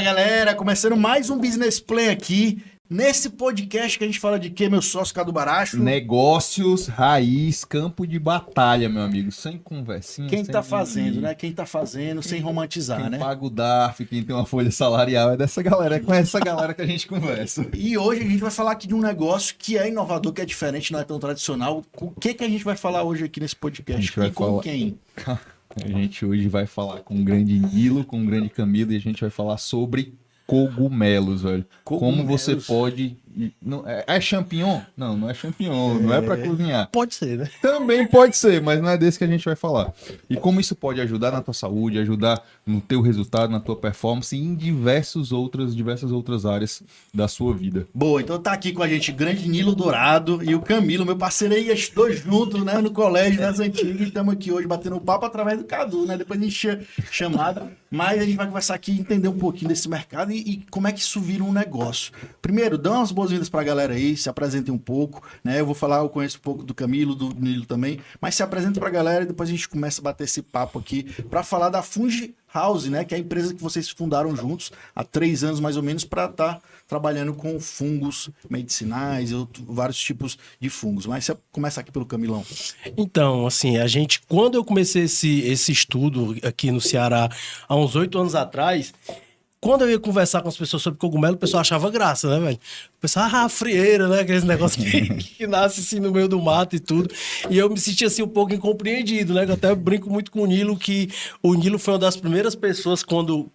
galera, começando mais um Business Plan aqui. Nesse podcast que a gente fala de quê, meu sócio Cadu Baracho? Negócios, raiz, campo de batalha, meu amigo. Sem conversinha, Quem sem tá fazendo, mimimi. né? Quem tá fazendo, sem romantizar, Quem né? paga o DARF, quem tem uma folha salarial, é dessa galera, é com essa galera que a gente conversa. E hoje a gente vai falar aqui de um negócio que é inovador, que é diferente, não é tão tradicional. O que que a gente vai falar hoje aqui nesse podcast? A gente vai E com falar- quem? A gente hoje vai falar com o grande Nilo, com o grande Camilo, e a gente vai falar sobre cogumelos, velho. Como Cogumelos. você pode... Não, é champignon? Não, não é champignon, não é pra cozinhar. Pode ser, né? Também pode ser, mas não é desse que a gente vai falar. E como isso pode ajudar na tua saúde, ajudar no teu resultado, na tua performance e em diversas outras áreas da sua vida. Boa, então tá aqui com a gente o grande Nilo Dourado e o Camilo, meu parceiro aí, os dois juntos, né, no colégio das antigas, e estamos aqui hoje batendo papo através do Cadu, né, depois a gente chamada, mas a gente vai conversar aqui e entender um pouquinho desse mercado e como é que isso vira um negócio. Primeiro, dá umas boas-vindas pra galera aí, se apresentem um pouco, né, eu conheço um pouco do Camilo, do Nilo também, mas se apresenta pra galera e depois a gente começa a bater esse papo aqui pra falar da Fungi House, né, que é a empresa que vocês fundaram juntos há 3 anos mais ou menos para estar trabalhando com fungos medicinais e vários tipos de fungos. Mas você começa aqui pelo Camilão. Então, assim, quando eu comecei esse estudo aqui no Ceará, há uns 8 anos atrás, quando eu ia conversar com as pessoas sobre cogumelo, o pessoal achava graça, né, velho? O pessoal, frieira, né? Aqueles negócios que nasce assim no meio do mato e tudo. E eu me senti assim um pouco incompreendido, né? Eu até brinco muito com o Nilo, que o Nilo foi uma das primeiras pessoas quando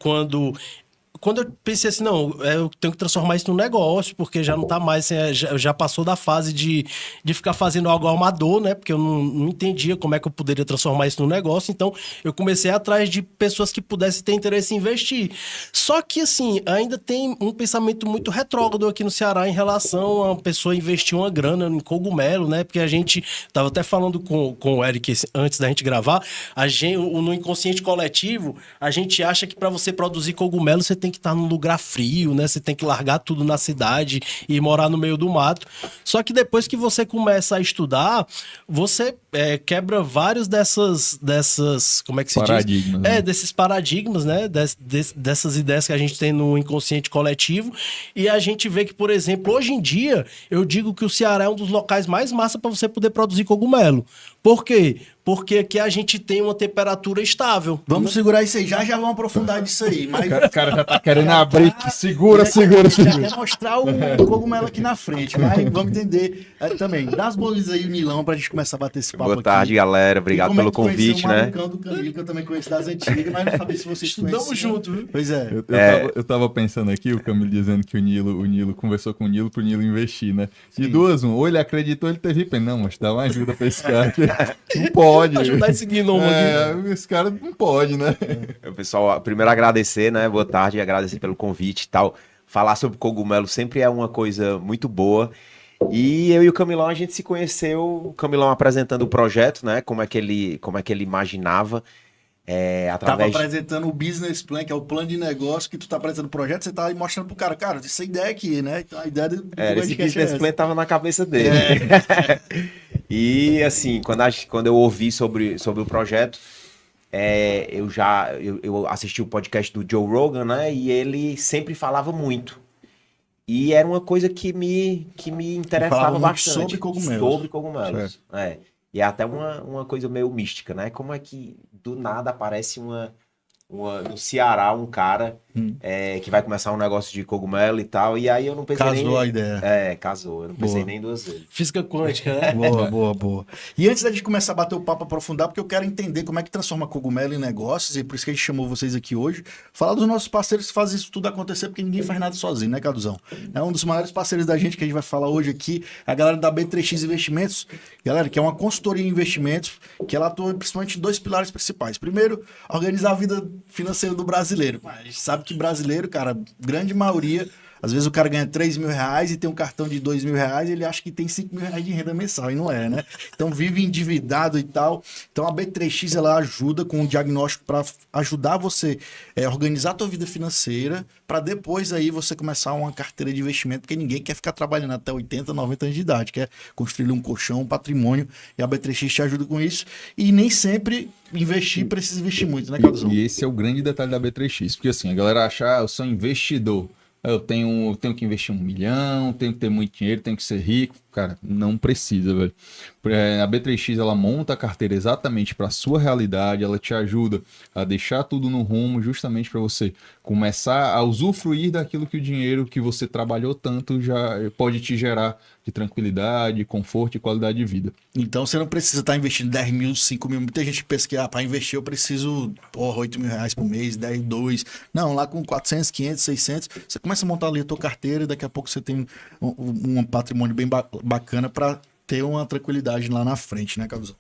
eu pensei assim, não, eu tenho que transformar isso num negócio, porque já não tá mais, assim, já passou da fase de ficar fazendo algo amador, né? Porque eu não entendia como é que eu poderia transformar isso num negócio. Então, eu comecei atrás de pessoas que pudessem ter interesse em investir. Só que, assim, ainda tem um pensamento muito retrógrado aqui no Ceará em relação a uma pessoa investir uma grana em cogumelo, né? Porque a gente tava até falando com o Eric antes da gente gravar, no inconsciente coletivo, a gente acha que para você produzir cogumelo, você tem que estar num lugar frio, né? Você tem que largar tudo na cidade e morar no meio do mato. Só que depois que você começa a estudar, você quebra vários dessas como é que se Paradigmas, diz? né? Desses paradigmas, né? Dessas ideias que a gente tem no inconsciente coletivo. E a gente vê que, por exemplo, hoje em dia, eu digo que o Ceará é um dos locais mais massa para você poder produzir cogumelo. Por quê? Porque aqui a gente tem uma temperatura estável. Vamos segurar isso aí, já vamos aprofundar disso aí. Mas O cara já tá querendo abrir. Segura. já quer mostrar o cogumelo aqui na frente, mas vamos entender também. Dá as boas aí, o Nilão, pra gente começar a bater esse papo Boa tarde, aqui. galera. E Obrigado como é pelo que conheceu convite, o né? malucão do Camilo, que eu também conheço das antigas, mas não sabia se vocês Estudamos conheciam. junto, viu? Pois é. Eu tava pensando aqui, o Camilo dizendo que o Nilo conversou com o Nilo pro Nilo investir, né? De duas, ou ele acreditou, ele teve pena. Não, mas dá uma ajuda pra esse cara que não pode. Ajudar esse gnomo aqui. Esse cara não pode, né? Pessoal, primeiro agradecer, né? Boa tarde, agradecer pelo convite e tal. Falar sobre cogumelo sempre é uma coisa muito boa. E eu e o Camilão, a gente se conheceu, o Camilão apresentando o projeto, né? Como é que ele imaginava. Tava apresentando o business plan, que é o plano de negócio, que tu tá apresentando o projeto, você tá aí mostrando pro cara, essa ideia aqui, né? Então a ideia do Esse podcast é business essa. plan tava na cabeça dele. E assim, quando eu ouvi sobre o projeto, eu assisti o podcast do Joe Rogan, né? E ele sempre falava muito. E era uma coisa que me interessava falava muito bastante. sobre cogumelos. Sobre cogumelos. E é até uma coisa meio mística, né? Como é que do nada aparece no Ceará um cara que vai começar um negócio de cogumelo e tal. E aí eu não pensei Casou a ideia. Casou. Eu não pensei Boa. nem 2 vezes. Física quântica, né? Boa. E antes da gente começar a bater o papo, aprofundar, porque eu quero entender como é que transforma cogumelo em negócios, e por isso que a gente chamou vocês aqui hoje, falar dos nossos parceiros que fazem isso tudo acontecer, porque ninguém faz nada sozinho, né, Caduzão? É um dos maiores parceiros da gente que a gente vai falar hoje aqui, a galera da B3X Investimentos, galera, que é uma consultoria em investimentos, que ela atua principalmente em 2 pilares principais. Primeiro, organizar a vida financeira do brasileiro. A gente sabe que brasileiro, cara, grande maioria, às vezes o cara ganha 3 mil reais e tem um cartão de 2 mil reais e ele acha que tem 5 mil reais de renda mensal, e não é, né? Então vive endividado e tal. Então a B3X ela ajuda com um diagnóstico para ajudar você a organizar a tua vida financeira, para depois aí você começar uma carteira de investimento, porque ninguém quer ficar trabalhando até 80, 90 anos de idade, quer construir um colchão, um patrimônio, e a B3X te ajuda com isso. E nem sempre investir precisa investir muito, né, Calduzão? E esse é o grande detalhe da B3X, porque assim, a galera acha, eu sou investidor, eu tenho que investir 1 milhão, tenho que ter muito dinheiro, tenho que ser rico. Cara, não precisa, velho. A B3X, ela monta a carteira exatamente para sua realidade, ela te ajuda a deixar tudo no rumo, justamente para você começar a usufruir daquilo que o dinheiro que você trabalhou tanto já pode te gerar de tranquilidade, conforto e qualidade de vida. Então você não precisa estar investindo 10 mil, 5 mil. Muita gente pensa que para investir eu preciso 8 mil reais por mês, 10, 2. Não, lá com 400, 500, 600, você começa a montar ali a tua carteira e daqui a pouco você tem um patrimônio bem bacana para ter uma tranquilidade lá na frente, né, Calduzão?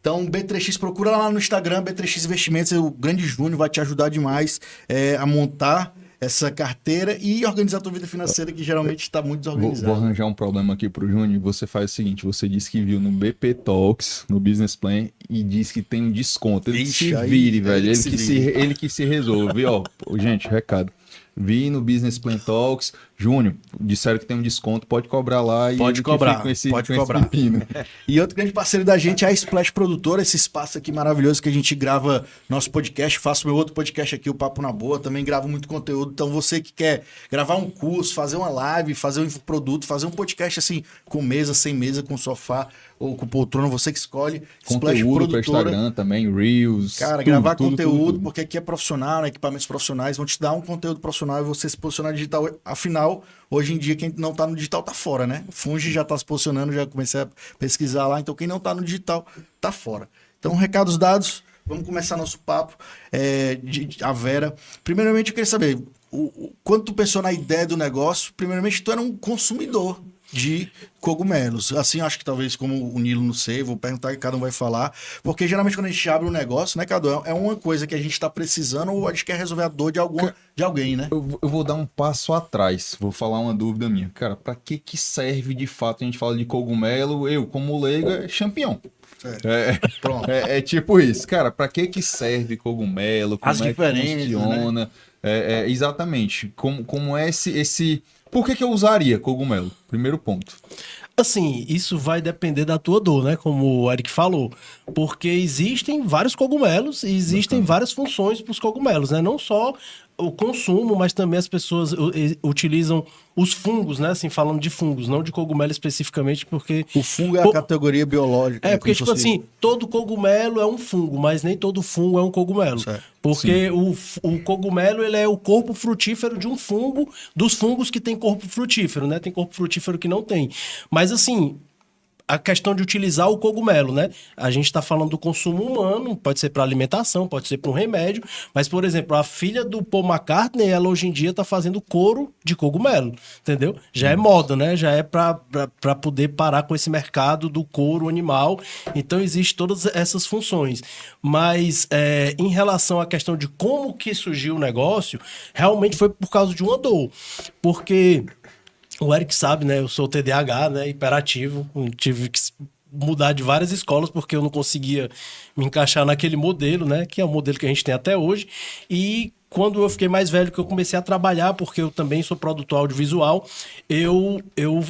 Então, B3X, procura lá no Instagram, B3X Investimentos, o grande Júnior vai te ajudar demais a montar essa carteira e organizar a tua vida financeira, que geralmente está muito desorganizada. Vou arranjar um problema aqui pro Júnior. Você faz o seguinte, você disse que viu no BP Talks, no Business Plan, e diz que tem um desconto. Ele Ixi, se aí, vire, velho. ele Ele que se resolve. Ó, gente, recado. Vi no Business Plan Talks. Júnior, disseram que tem um desconto, pode cobrar lá. Pode e cobrar, com esse, pode com cobrar. Esse pepino. E outro grande parceiro da gente é a Splash Produtora, esse espaço aqui maravilhoso que a gente grava nosso podcast. Faço meu outro podcast aqui, o Papo na Boa, também gravo muito conteúdo. Então você que quer gravar um curso, fazer uma live, fazer um infoproduto, fazer um podcast assim, com mesa, sem mesa, com sofá ou com poltrona, você que escolhe. Conteúdo para Instagram também, Reels. Cara, gravar conteúdo, porque aqui é profissional, né? Equipamentos profissionais vão te dar um conteúdo profissional e você se posicionar digital. Afinal, hoje em dia, quem não tá no digital tá fora, né? O Fungi já tá se posicionando, já comecei a pesquisar lá. Então, quem não tá no digital tá fora. Então, recados dados, vamos começar nosso papo. A Vera. Primeiramente, eu queria saber, quando tu pensou na ideia do negócio, primeiramente, tu era um consumidor de cogumelos. Assim, acho que talvez como o Nilo, não sei, vou perguntar que cada um vai falar, porque geralmente quando a gente abre um negócio, né, Cadu, é uma coisa que a gente está precisando ou a gente quer resolver a dor de alguém, né? Eu vou dar um passo atrás, vou falar uma dúvida minha. Cara, pra que serve de fato? A gente fala de cogumelo, eu como leigo é champignon. Pronto. É tipo isso. Cara, pra que serve cogumelo? Como As é que diferenças, funciona? Né? Exatamente. Como é esse... Por que eu usaria cogumelo? Primeiro ponto. Assim, isso vai depender da tua dor, né? Como o Eric falou. Porque existem vários cogumelos e existem várias funções para os cogumelos, né? Não só o consumo, mas também as pessoas utilizam os fungos, né? Assim, falando de fungos, não de cogumelo especificamente, porque... O fungo é a categoria biológica. porque, tipo assim, todo cogumelo é um fungo, mas nem todo fungo é um cogumelo. Certo. Porque o cogumelo, ele é o corpo frutífero de um fungo, dos fungos que tem corpo frutífero, né? Tem corpo frutífero que não tem. Mas, assim, a questão de utilizar o cogumelo, né? A gente está falando do consumo humano, pode ser para alimentação, pode ser para um remédio, mas, por exemplo, a filha do Paul McCartney, ela hoje em dia está fazendo couro de cogumelo, entendeu? Já é moda, né? Já é para poder parar com esse mercado do couro animal. Então, existem todas essas funções. Mas, em relação à questão de como que surgiu o negócio, realmente foi por causa de uma dor. Porque... O Eric sabe, né? Eu sou TDAH, né? Hiperativo. Tive que mudar de várias escolas porque eu não conseguia me encaixar naquele modelo, né? Que é o modelo que a gente tem até hoje. E quando eu fiquei mais velho, que eu comecei a trabalhar, porque eu também sou produtor audiovisual, eu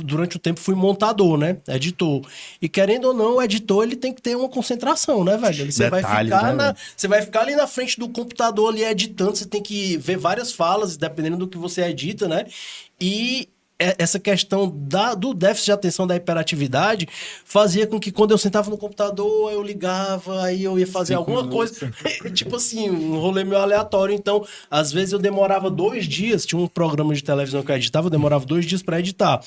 durante o tempo fui montador, né? Editor. E querendo ou não, o editor, ele tem que ter uma concentração, né, velho? Você vai ficar você vai ficar ali na frente do computador ali editando, você tem que ver várias falas, dependendo do que você edita, né? E essa questão do déficit de atenção, da hiperatividade, fazia com que quando eu sentava no computador, eu ligava, aí eu ia fazer alguma coisa, tipo assim, um rolê meio aleatório. Então, às vezes eu demorava 2 dias, tinha um programa de televisão que eu editava, eu demorava 2 dias para editar.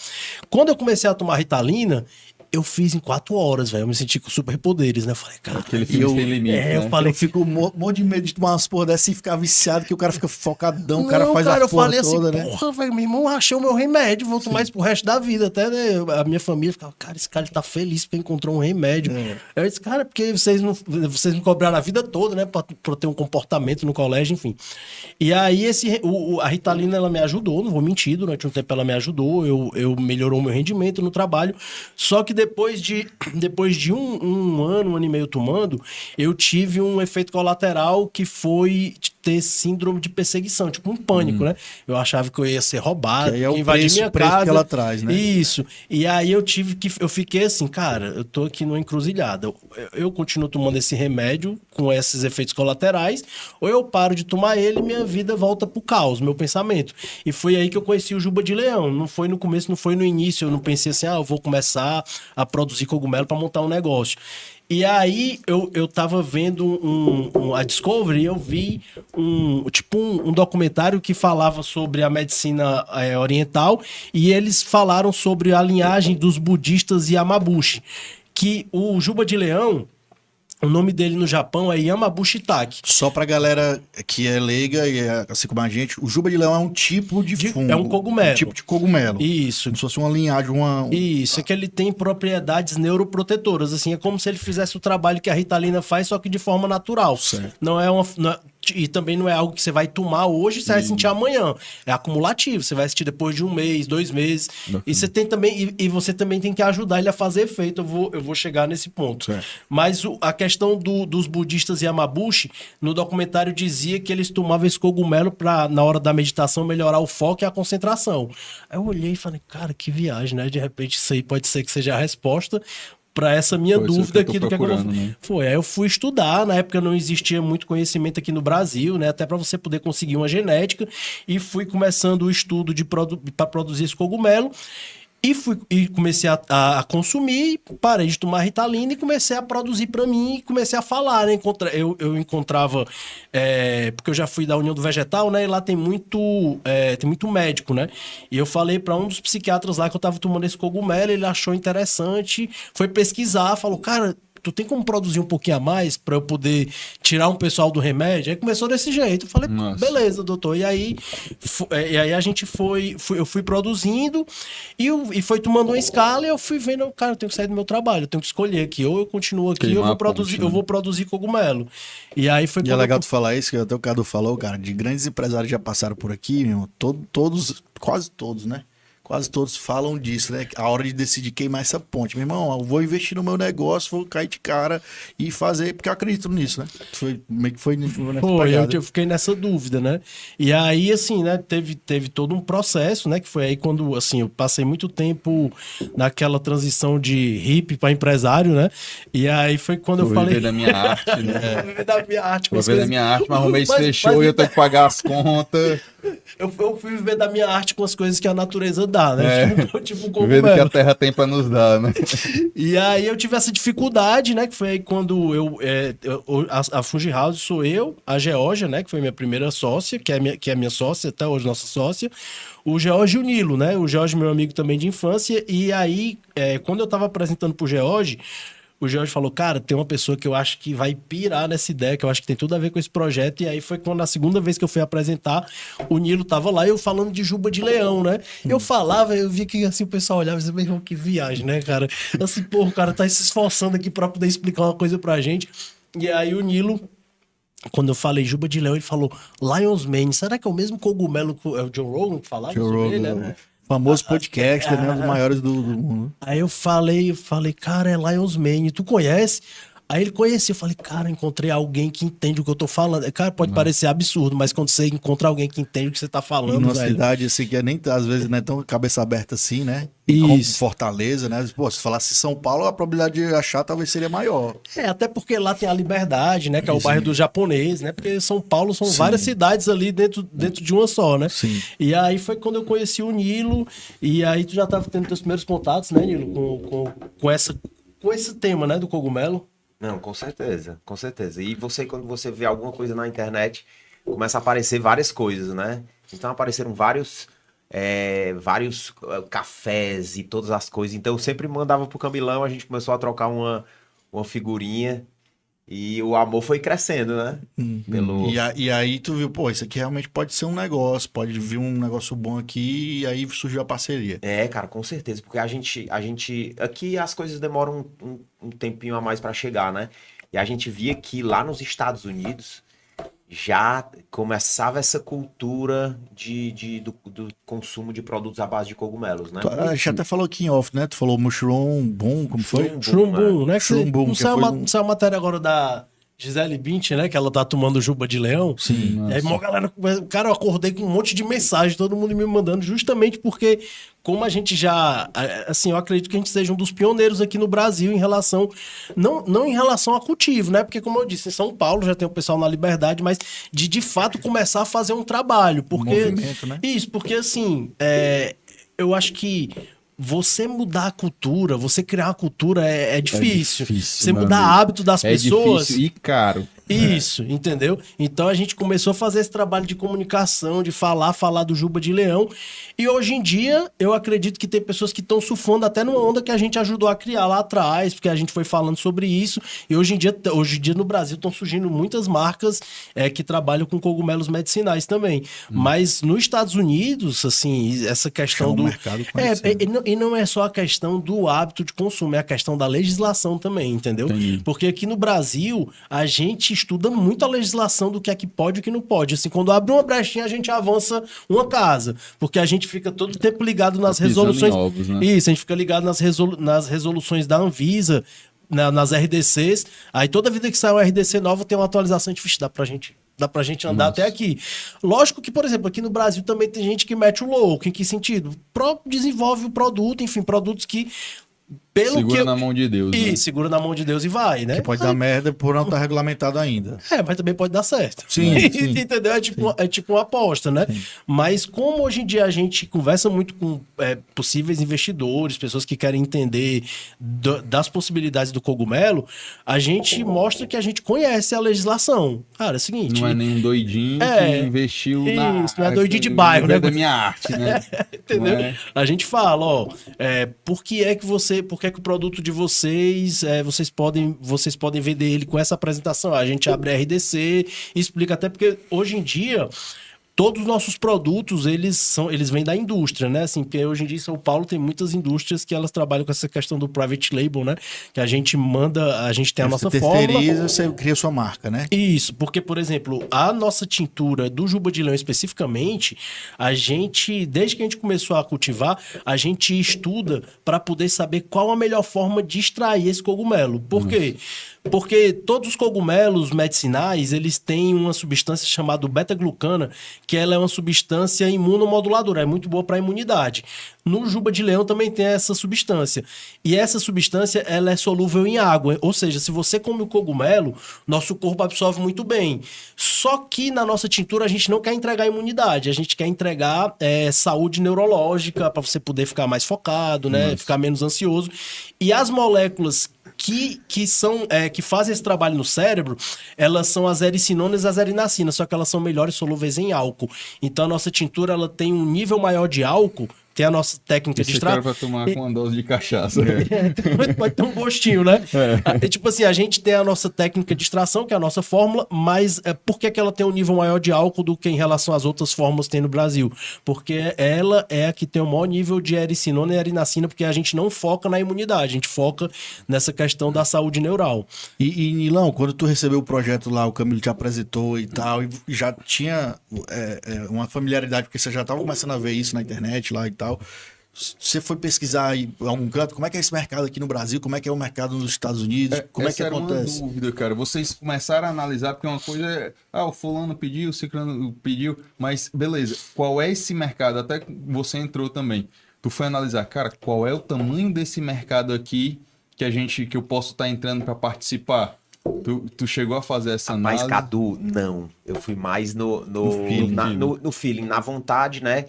Quando eu comecei a tomar Ritalina, eu fiz em 4 horas, velho. Eu me senti com superpoderes, né? Eu falei, cara... Aquele filme sem limite, né? Eu falei, eu fico morro de medo de tomar umas porra dessa e ficar viciado, que o cara fica focadão, o cara faz a porra toda, assim, né? Porra, velho, meu irmão, achei o meu remédio, vou tomar isso pro resto da vida. Até, né, a minha família ficava, cara, esse cara tá feliz porque encontrou um remédio. Eu disse, cara, porque vocês me cobraram a vida toda, né? Pra ter um comportamento no colégio, enfim. E aí, a Ritalina, ela me ajudou, não vou mentir, durante um tempo ela me ajudou, eu melhorou o meu rendimento no trabalho, só que depois de um ano e meio tomando, eu tive um efeito colateral que foi ter síndrome de perseguição, tipo um pânico, né? Eu achava que eu ia ser roubado, Que aí é o que invadir preço- minha o preço casa. que ela traz, né? Isso. E aí eu fiquei assim, cara, eu tô aqui numa encruzilhada. Eu continuo tomando esse remédio com esses efeitos colaterais, ou eu paro de tomar ele e minha vida volta pro caos, meu pensamento. E foi aí que eu conheci o Juba de Leão. Não foi no começo, não foi no início, eu não pensei assim, eu vou começar a produzir cogumelo para montar um negócio. E aí eu tava vendo a Discovery e eu vi um documentário que falava sobre a medicina oriental e eles falaram sobre a linhagem dos budistas Yamabushi, que o Juba de Leão, o nome dele no Japão é Yamabushi Taki. Só pra galera que é leiga e é assim como a gente, o juba de leão é um tipo de fungo. É um cogumelo. Um tipo de cogumelo. Isso. Como se fosse uma linhagem, Isso, é que ele tem propriedades neuroprotetoras, assim, é como se ele fizesse o trabalho que a Ritalina faz, só que de forma natural. Certo. E também não é algo que você vai tomar hoje e você vai sentir amanhã. É acumulativo, você vai sentir depois de 1 mês, 2 meses. E você tem também, e você também tem que ajudar ele a fazer efeito. Eu vou chegar nesse ponto. Certo. Mas a questão dos budistas Yamabushi, no documentário dizia que eles tomavam esse cogumelo para, na hora da meditação, melhorar o foco e a concentração. Aí eu olhei e falei, cara, que viagem, né? De repente isso aí pode ser que seja a resposta para essa minha Pode ser dúvida o que eu aqui tô do que é que eu vou... procurando, né? Foi, aí eu fui estudar, na época não existia muito conhecimento aqui no Brasil, né, até para você poder conseguir uma genética, e fui começando o estudo para produzir esse cogumelo, e comecei a consumir, parei de tomar Ritalina e comecei a produzir para mim e comecei a falar, né? Eu encontrava, porque eu já fui da União do Vegetal, né? E lá tem muito médico, né? E eu falei para um dos psiquiatras lá que eu tava tomando esse cogumelo, ele achou interessante, foi pesquisar, falou, cara, tu tem como produzir um pouquinho a mais para eu poder tirar um pessoal do remédio? Aí começou desse jeito. Eu falei, Nossa. beleza, doutor. E aí a gente eu fui produzindo e foi tomando uma escala e eu fui vendo, cara, eu tenho que sair do meu trabalho, eu tenho que escolher aqui. Ou eu continuo aqui, Queimar ou a ponte, né? eu vou produzir cogumelo. E aí foi E é legal tu falar isso, que até o Cadu falou, cara, de grandes empresários já passaram por aqui, meu, quase todos, né? Quase todos falam disso, né? A hora de decidir queimar essa ponte. Meu irmão, eu vou investir no meu negócio, vou cair de cara e fazer, porque eu acredito nisso, né? Foi meio que foi nessa pegada. Eu fiquei nessa dúvida, né? E aí, assim, né, teve todo um processo, né? Que foi aí quando, assim, eu passei muito tempo naquela transição de hippie para empresário, né? E aí foi quando eu Vou falei... viver da minha arte, né? Vou viver da minha arte. Vou viver da minha arte, mas o mês Mas- fechou mas- e eu tenho que pagar as contas. Eu fui viver da minha arte com as coisas que a natureza dá, né? Tipo um Viver do que a cogumelo. terra tem pra nos dar, né? E aí eu tive essa dificuldade, né? Que foi aí quando a Fuji House sou eu, a Georgia, né? Que foi minha primeira sócia, que é minha sócia, até hoje nossa sócia. O George e o Nilo, né? O George, meu amigo também de infância. E aí, quando eu tava apresentando pro George, o George falou, cara, tem uma pessoa que eu acho que vai pirar nessa ideia, que eu acho que tem tudo a ver com esse projeto. E aí foi quando a segunda vez que eu fui apresentar, o Nilo tava lá, eu falando de Juba de Leão, né? Eu falava, eu vi que assim o pessoal olhava e dizia, meu irmão, que viagem, né, cara? Assim, pô, o cara tá se esforçando aqui pra poder explicar uma coisa pra gente. E aí o Nilo, quando eu falei Juba de Leão, ele falou Lion's Mane. Será que é o mesmo cogumelo que o Joe Rogan que falava Joe sobre ele, Rogan, né? famoso podcast, né? Um dos maiores do mundo. Aí eu falei, cara, é Lion's Mane, tu conhece? Aí ele conhecia, eu falei, cara, encontrei alguém que entende o que eu tô falando. Cara, pode parecer absurdo, mas quando você encontra alguém que entende o que você tá E falando, numa velho. cidade assim que é nem às vezes não é tão cabeça aberta assim, né? Isso. Como Fortaleza, né? Pô, se falasse São Paulo, a probabilidade de achar talvez seria maior. Até porque lá tem a Liberdade, né? Que é o bairro do japonês, né? Porque São Paulo são várias cidades ali dentro de uma só, né? Sim. E aí foi quando eu conheci o Nilo, e aí tu já tava tendo teus primeiros contatos, né, Nilo? Com esse tema, né? Do cogumelo. Não, com certeza, com certeza. E você, quando você vê alguma coisa na internet, começa a aparecer várias coisas, né? Então apareceram vários cafés e todas as coisas. Então eu sempre mandava pro Camilão, a gente começou a trocar uma figurinha e o amor foi crescendo, né? E aí tu viu, pô, isso aqui realmente pode ser um negócio, pode vir um negócio bom aqui, e aí surgiu a parceria. Cara, com certeza, porque a gente aqui as coisas demoram um tempinho a mais para chegar, né? E a gente via que lá nos Estados Unidos já começava essa cultura do consumo de produtos à base de cogumelos, né? A gente até falou aqui em off, né? Tu falou mushroom boom, como foi? Churumbum, né? Shroom Boom, Não que saiu, foi saiu a matéria agora da Gisele Bündchen, né? Que ela tá tomando juba de leão. Sim. E aí, uma galera, cara, eu acordei com um monte de mensagem, todo mundo me mandando, justamente porque, como a gente já, assim, eu acredito que a gente seja um dos pioneiros aqui no Brasil em relação, não em relação a cultivo, né? Porque, como eu disse, em São Paulo já tem o pessoal na Liberdade, mas de fato começar a fazer um trabalho, porque movimento, né? isso, porque assim, eu acho que você mudar a cultura, você criar uma cultura é difícil. Você meu mudar amigo. hábito das pessoas. Difícil e caro. Isso, entendeu? Então a gente começou a fazer esse trabalho de comunicação, de falar do Juba de Leão. E hoje em dia, eu acredito que tem pessoas que estão surfando até numa onda que a gente ajudou a criar lá atrás, porque a gente foi falando sobre isso. E hoje em dia no Brasil estão surgindo muitas marcas que trabalham com cogumelos medicinais também. Mas nos Estados Unidos, assim, essa questão É um do. mercado conhecido. E não é só a questão do hábito de consumo, é a questão da legislação também, entendeu? Entendi. Porque aqui no Brasil, a gente estuda muito a legislação do que é que pode e o que não pode. Assim, quando abre uma brechinha, a gente avança uma casa. Porque a gente fica todo tempo ligado nas Pisando resoluções. em ovos, né? Isso, a gente fica ligado nas resoluções da Anvisa, nas RDCs. Aí toda vida que sai uma RDC nova tem uma atualização, a gente, "Vixe, dá pra gente andar até aqui." Lógico que, por exemplo, aqui no Brasil também tem gente que mete o louco. Em que sentido? Desenvolve o produto, enfim, produtos que. Pelo Segura que na mão de Deus, né? segura na mão de Deus e vai, né? Que pode dar merda por não estar regulamentado ainda. Mas também pode dar certo. Sim, sim. Entendeu? É tipo uma aposta, né? Mas como hoje em dia a gente conversa muito com possíveis investidores, pessoas que querem entender das possibilidades do cogumelo, a gente mostra que a gente conhece a legislação. Cara, é o seguinte... Não é nenhum doidinho que investiu Isso, não é doidinho de bairro, né? da minha arte, né? Entendeu? Não é? A gente fala, ó, por que o produto de vocês, vocês podem vender ele com essa apresentação? A gente abre a RDC e explica, até porque hoje em dia todos os nossos produtos, eles vêm da indústria, né? Assim, porque hoje em dia em São Paulo tem muitas indústrias que elas trabalham com essa questão do private label, né? Que a gente tem a nossa Você fórmula. terceiriza, você cria sua marca, né? Isso, porque, por exemplo, a nossa tintura do Juba de Leão especificamente, desde que a gente começou a cultivar, a gente estuda para poder saber qual a melhor forma de extrair esse cogumelo. Por quê? Porque todos os cogumelos medicinais, eles têm uma substância chamada beta-glucana, que ela é uma substância imunomoduladora, é muito boa para a imunidade. No Juba de Leão também tem essa substância. E essa substância, ela é solúvel em água. Ou seja, se você come o cogumelo, nosso corpo absorve muito bem. Só que na nossa tintura a gente não quer entregar imunidade, a gente quer entregar saúde neurológica para você poder ficar mais focado, né? Ficar menos ansioso. E as moléculas que fazem esse trabalho no cérebro, elas são as ericinonas e as erinacinas, só que elas são melhores solúveis em álcool. Então a nossa tintura ela tem um nível maior de álcool, tem a nossa técnica de Esse cara vai tomar com uma dose de cachaça. pode ter um gostinho, né? Tipo assim, a gente tem a nossa técnica de extração, que é a nossa fórmula, mas por que ela tem um nível maior de álcool do que em relação às outras fórmulas que tem no Brasil? Porque ela é a que tem o maior nível de ericinona e erinacina, porque a gente não foca na imunidade, a gente foca nessa questão da saúde neural. E Nilão, quando tu recebeu o projeto lá, o Camilo te apresentou e tal, e já tinha uma familiaridade, porque você já estava começando a ver isso na internet lá e tal. Você foi pesquisar em algum canto? Como é que é esse mercado aqui no Brasil? Como é que é o mercado nos Estados Unidos? Como é que acontece? Uma dúvida, cara. Vocês começaram a analisar, porque uma coisa o fulano pediu, o ciclano pediu, mas beleza, qual é esse mercado? Até que você entrou também. Tu foi analisar, cara, qual é o tamanho desse mercado aqui que eu posso estar entrando para participar? Tu chegou a fazer essa análise? Mas, Cadu, não. Eu fui mais no feeling, na vontade, né?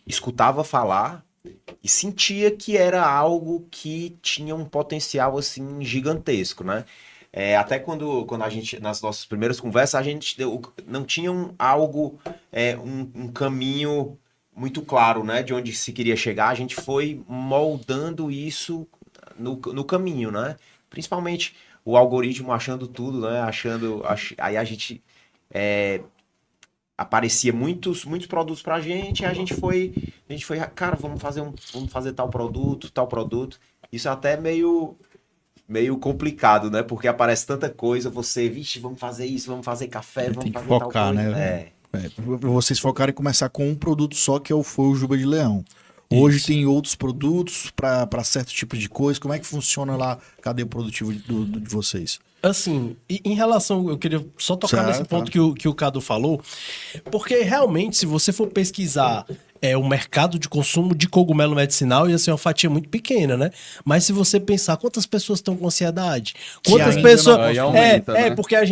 Escutava falar e sentia que era algo que tinha um potencial, assim, gigantesco, né? Até quando a gente, nas nossas primeiras conversas, a gente não tinha um caminho muito claro, né? De onde se queria chegar. A gente foi moldando isso no caminho, né? Principalmente o algoritmo achando tudo, né? Aí a gente aparecia muitos produtos pra gente, e a gente foi, cara, vamos fazer tal produto. Isso até meio meio complicado, né? Porque aparece tanta coisa, você, vixe, vamos fazer isso, vamos fazer café, vamos Tem que fazer tal focar, coisa. né? Vocês focarem em começar com um produto só, que foi o Juba de Leão. Hoje Isso. tem outros produtos para certos tipos de coisa. Como é que funciona lá a cadeia produtiva de vocês? Assim, em relação, eu queria só tocar Certo. nesse ponto que o Cadu falou, porque realmente, se você for pesquisar o mercado de consumo de cogumelo medicinal, ia ser uma fatia muito pequena, né? Mas se você pensar quantas pessoas estão com ansiedade, quantas ainda pessoas. não- Aí aumenta, né? Porque a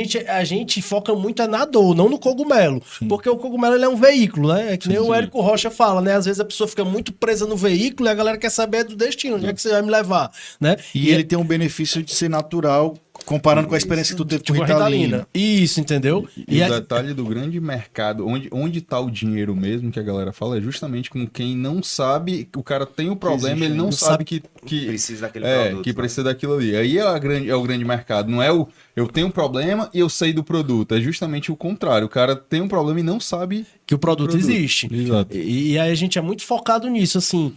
gente foca muito na dor, não no cogumelo. Porque o cogumelo ele é um veículo, né? É que nem o Érico Rocha fala, né? Às vezes a pessoa fica muito presa no veículo e a galera quer saber do destino, onde é que você vai me levar, né? E ele tem um benefício de ser natural, comparando com a experiência que tu teve com Tipo, Ritalina. Isso, entendeu? E o aí- detalhe do grande mercado, onde tá o dinheiro mesmo, que a galera fala, é justamente com quem não sabe, o cara tem o problema, existe, ele não não sabe sabe que Precisa daquele produto. que né? precisa daquilo ali. Aí é o grande mercado, não é eu tenho um problema e eu sei do produto, é justamente o contrário, o cara tem um problema e não sabe que o produto existe. Exato. E aí a gente é muito focado nisso, assim.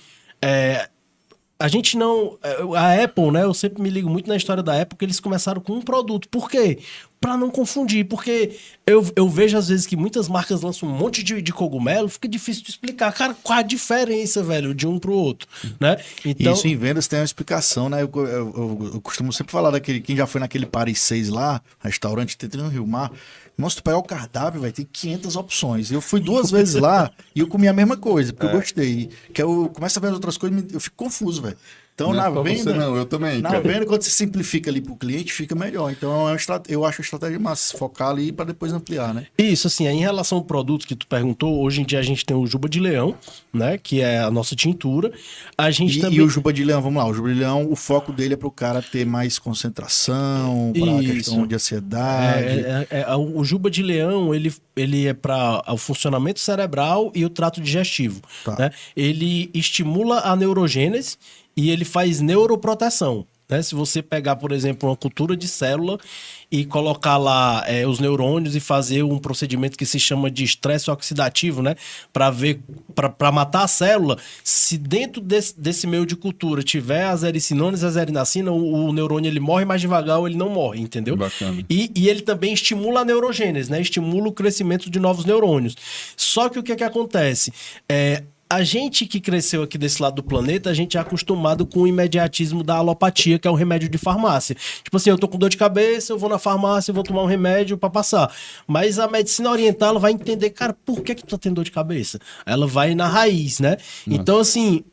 A gente não. A Apple, né? Eu sempre me ligo muito na história da Apple, porque eles começaram com um produto. Por quê? Pra não confundir. Porque eu vejo às vezes que muitas marcas lançam um monte de cogumelo, fica difícil de explicar. Cara, qual a diferença, velho, de um pro outro, né? Então, Isso em vendas tem uma explicação, né? Eu costumo sempre falar daquele. Quem já foi naquele Paris 6 lá, restaurante tem no Rio Mar. Nossa, tu pegar o cardápio, vai ter 500 opções. Eu fui 2 vezes lá e eu comi a mesma coisa, porque eu gostei. Que eu começo a ver as outras coisas, eu fico confuso, velho. Então, Não é na só venda. você, não, eu também, Na cara. venda, quando você simplifica ali pro cliente, fica melhor. Então, eu acho a estratégia massa, focar ali para depois ampliar, né? isso, assim, em relação ao produto que tu perguntou, hoje em dia a gente tem o Juba de Leão, né? Que é a nossa tintura. A gente também. E o Juba de Leão, vamos lá, o Juba de Leão, o foco dele é pro cara ter mais concentração, para a Isso. questão de ansiedade. O Juba de Leão, ele é para o funcionamento cerebral e o trato digestivo. Tá. Né? Ele estimula a neurogênese e ele faz neuroproteção. Né? Se você pegar, por exemplo, uma cultura de célula e colocar lá os neurônios e fazer um procedimento que se chama de estresse oxidativo, né? Para matar a célula, se dentro desse meio de cultura tiver as ericinonas e as erinacina, o neurônio ele morre mais devagar ou ele não morre, entendeu? Bacana. E ele também estimula a neurogênese, né? Estimula o crescimento de novos neurônios. Só que o que é que acontece? A gente que cresceu aqui desse lado do planeta, a gente é acostumado com o imediatismo da alopatia, que é o remédio de farmácia. Tipo assim, eu tô com dor de cabeça, eu vou na farmácia, eu vou tomar um remédio pra passar. Mas a medicina oriental, ela vai entender, cara, por que tu tá tendo dor de cabeça? Ela vai na raiz, né? Então, assim,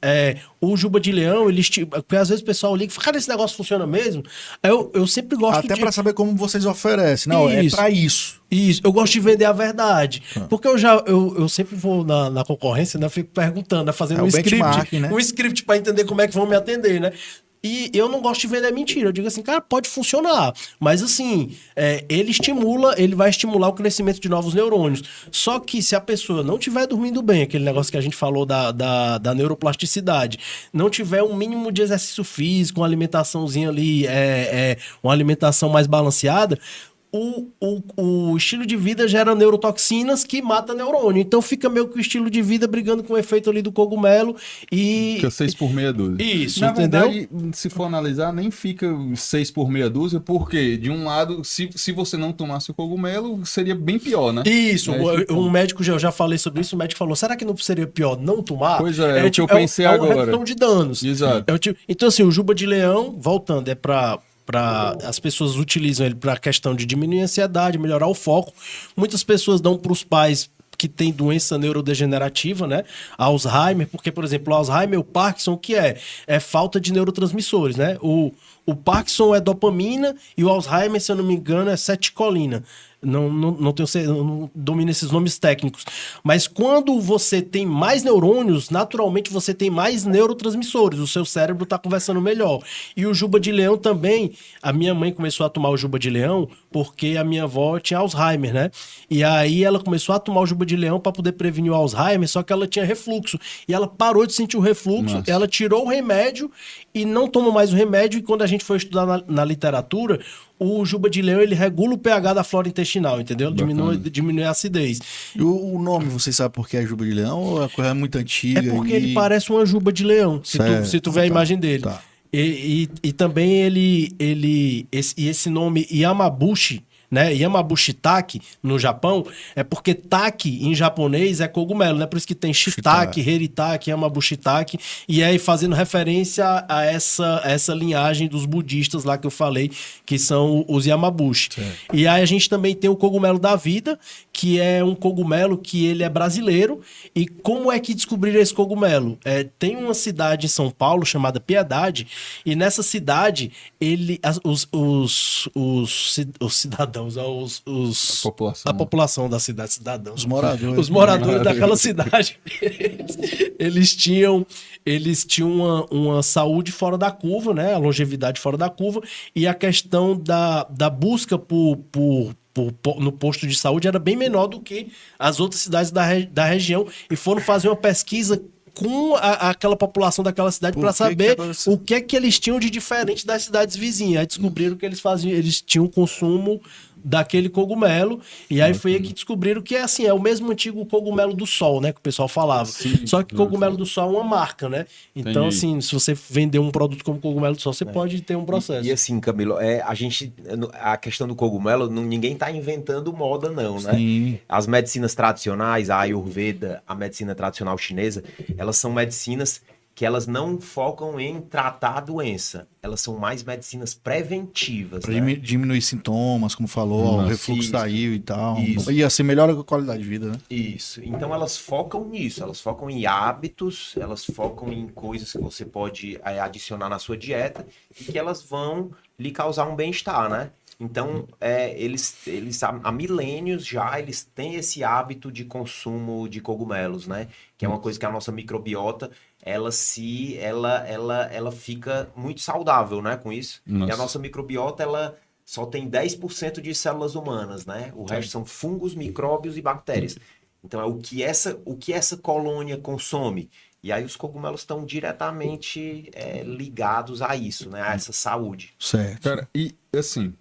o Juba de Leão, porque às vezes o pessoal liga e fala, cara, esse negócio funciona mesmo? Eu sempre gosto Até para saber como vocês oferecem. Não, Isso. é para isso. Isso, eu gosto de vender a verdade. Porque eu sempre vou na concorrência, né? Fico perguntando, né? Fazendo É o benchmark, né? um script para entender como é que vão me atender, né? E eu não gosto de vender mentira. Eu digo assim, cara, pode funcionar. Mas assim, ele vai estimular o crescimento de novos neurônios. Só que se a pessoa não estiver dormindo bem, aquele negócio que a gente falou da neuroplasticidade, não tiver um mínimo de exercício físico, uma alimentaçãozinha ali, uma alimentação mais balanceada, o estilo de vida gera neurotoxinas que mata neurônio. Então fica meio que o estilo de vida brigando com o efeito ali do cogumelo e... Fica 6 por meia dúzia. Isso, Na entendeu? verdade, se for analisar, nem fica 6 por meia dúzia, porque, de um lado, se você não tomasse o cogumelo, seria bem pior, né? Isso, É, um médico, eu já falei sobre isso, o médico falou, será que não seria pior não tomar? Pois é, o que eu pensei uma agora. redução de danos. Exato. Então assim, o Juba de Leão, voltando, as pessoas utilizam ele para a questão de diminuir a ansiedade, melhorar o foco. Muitas pessoas dão para os pais que têm doença neurodegenerativa, né? Alzheimer, porque, por exemplo, o Alzheimer, o Parkinson, o que é? É falta de neurotransmissores, né? O Parkinson é dopamina e o Alzheimer, se eu não me engano, é acetilcolina. Não domino esses nomes técnicos. Mas quando você tem mais neurônios, naturalmente você tem mais neurotransmissores. O seu cérebro está conversando melhor. E o Juba de Leão também. A minha mãe começou a tomar o Juba de Leão porque a minha avó tinha Alzheimer, né? E aí ela começou a tomar o Juba de Leão para poder prevenir o Alzheimer, só que ela tinha refluxo. E ela parou de sentir o refluxo, Nossa. ela tirou o remédio e não toma mais o remédio. E quando a gente foi estudar na literatura, o Juba de Leão, ele regula o pH da flora intestinal, entendeu? Diminui a acidez. E o nome, vocês sabem por que é Juba de Leão ou a coisa é muito antiga? É porque ele parece uma juba de leão, se tu ver a imagem dele. Tá. E também esse nome Yamabushi, né? Yamabushi Taki no Japão é porque taki em japonês é cogumelo, né? Por isso que tem shiitake, heritake, Yamabushi Taki, e aí fazendo referência a essa linhagem dos budistas lá que eu falei, que são os Yamabushi. E aí a gente também tem o cogumelo da vida, que é um cogumelo que ele é brasileiro. E como é que descobriram esse cogumelo? Tem uma cidade em São Paulo chamada Piedade, e nessa cidade os cidadãos, população. a população da cidade, cidadãos, Os moradores. os moradores daquela cidade, eles tinham uma saúde fora da curva, né? A longevidade fora da curva, e a questão da busca no posto de saúde era bem menor do que as outras cidades da região, e foram fazer uma pesquisa com aquela população daquela cidade para saber o que é que eles tinham de diferente das cidades vizinhas. Aí descobriram que eles tinham consumo daquele cogumelo, e aí foi aí que descobriram que é o mesmo antigo cogumelo do sol, né, que o pessoal falava. Sim, só que cogumelo do sol é uma marca, né? Então, Entendi. assim, se você vender um produto como cogumelo do sol, você pode ter um processo. E assim, Camilo, a questão do cogumelo, ninguém tá inventando moda não, né? Sim. As medicinas tradicionais, a Ayurveda, a medicina tradicional chinesa, elas são medicinas que elas não focam em tratar a doença, elas são mais medicinas preventivas, Pra né? diminuir sintomas, como falou, o refluxo isso. saiu e tal. Isso. E assim, melhora a qualidade de vida, né? Isso. Então elas focam nisso, elas focam em hábitos, elas focam em coisas que você pode adicionar na sua dieta e que elas vão lhe causar um bem-estar, né? Então, eles há milênios já, eles têm esse hábito de consumo de cogumelos, né? Que é uma coisa que a nossa microbiota, ela fica muito saudável, né, com isso. Nossa. E a nossa microbiota, ela só tem 10% de células humanas, né? O resto são fungos, micróbios e bactérias. Então, é o que essa colônia consome. E aí os cogumelos estão diretamente ligados a isso, né? A essa saúde. Certo. Cara, e assim,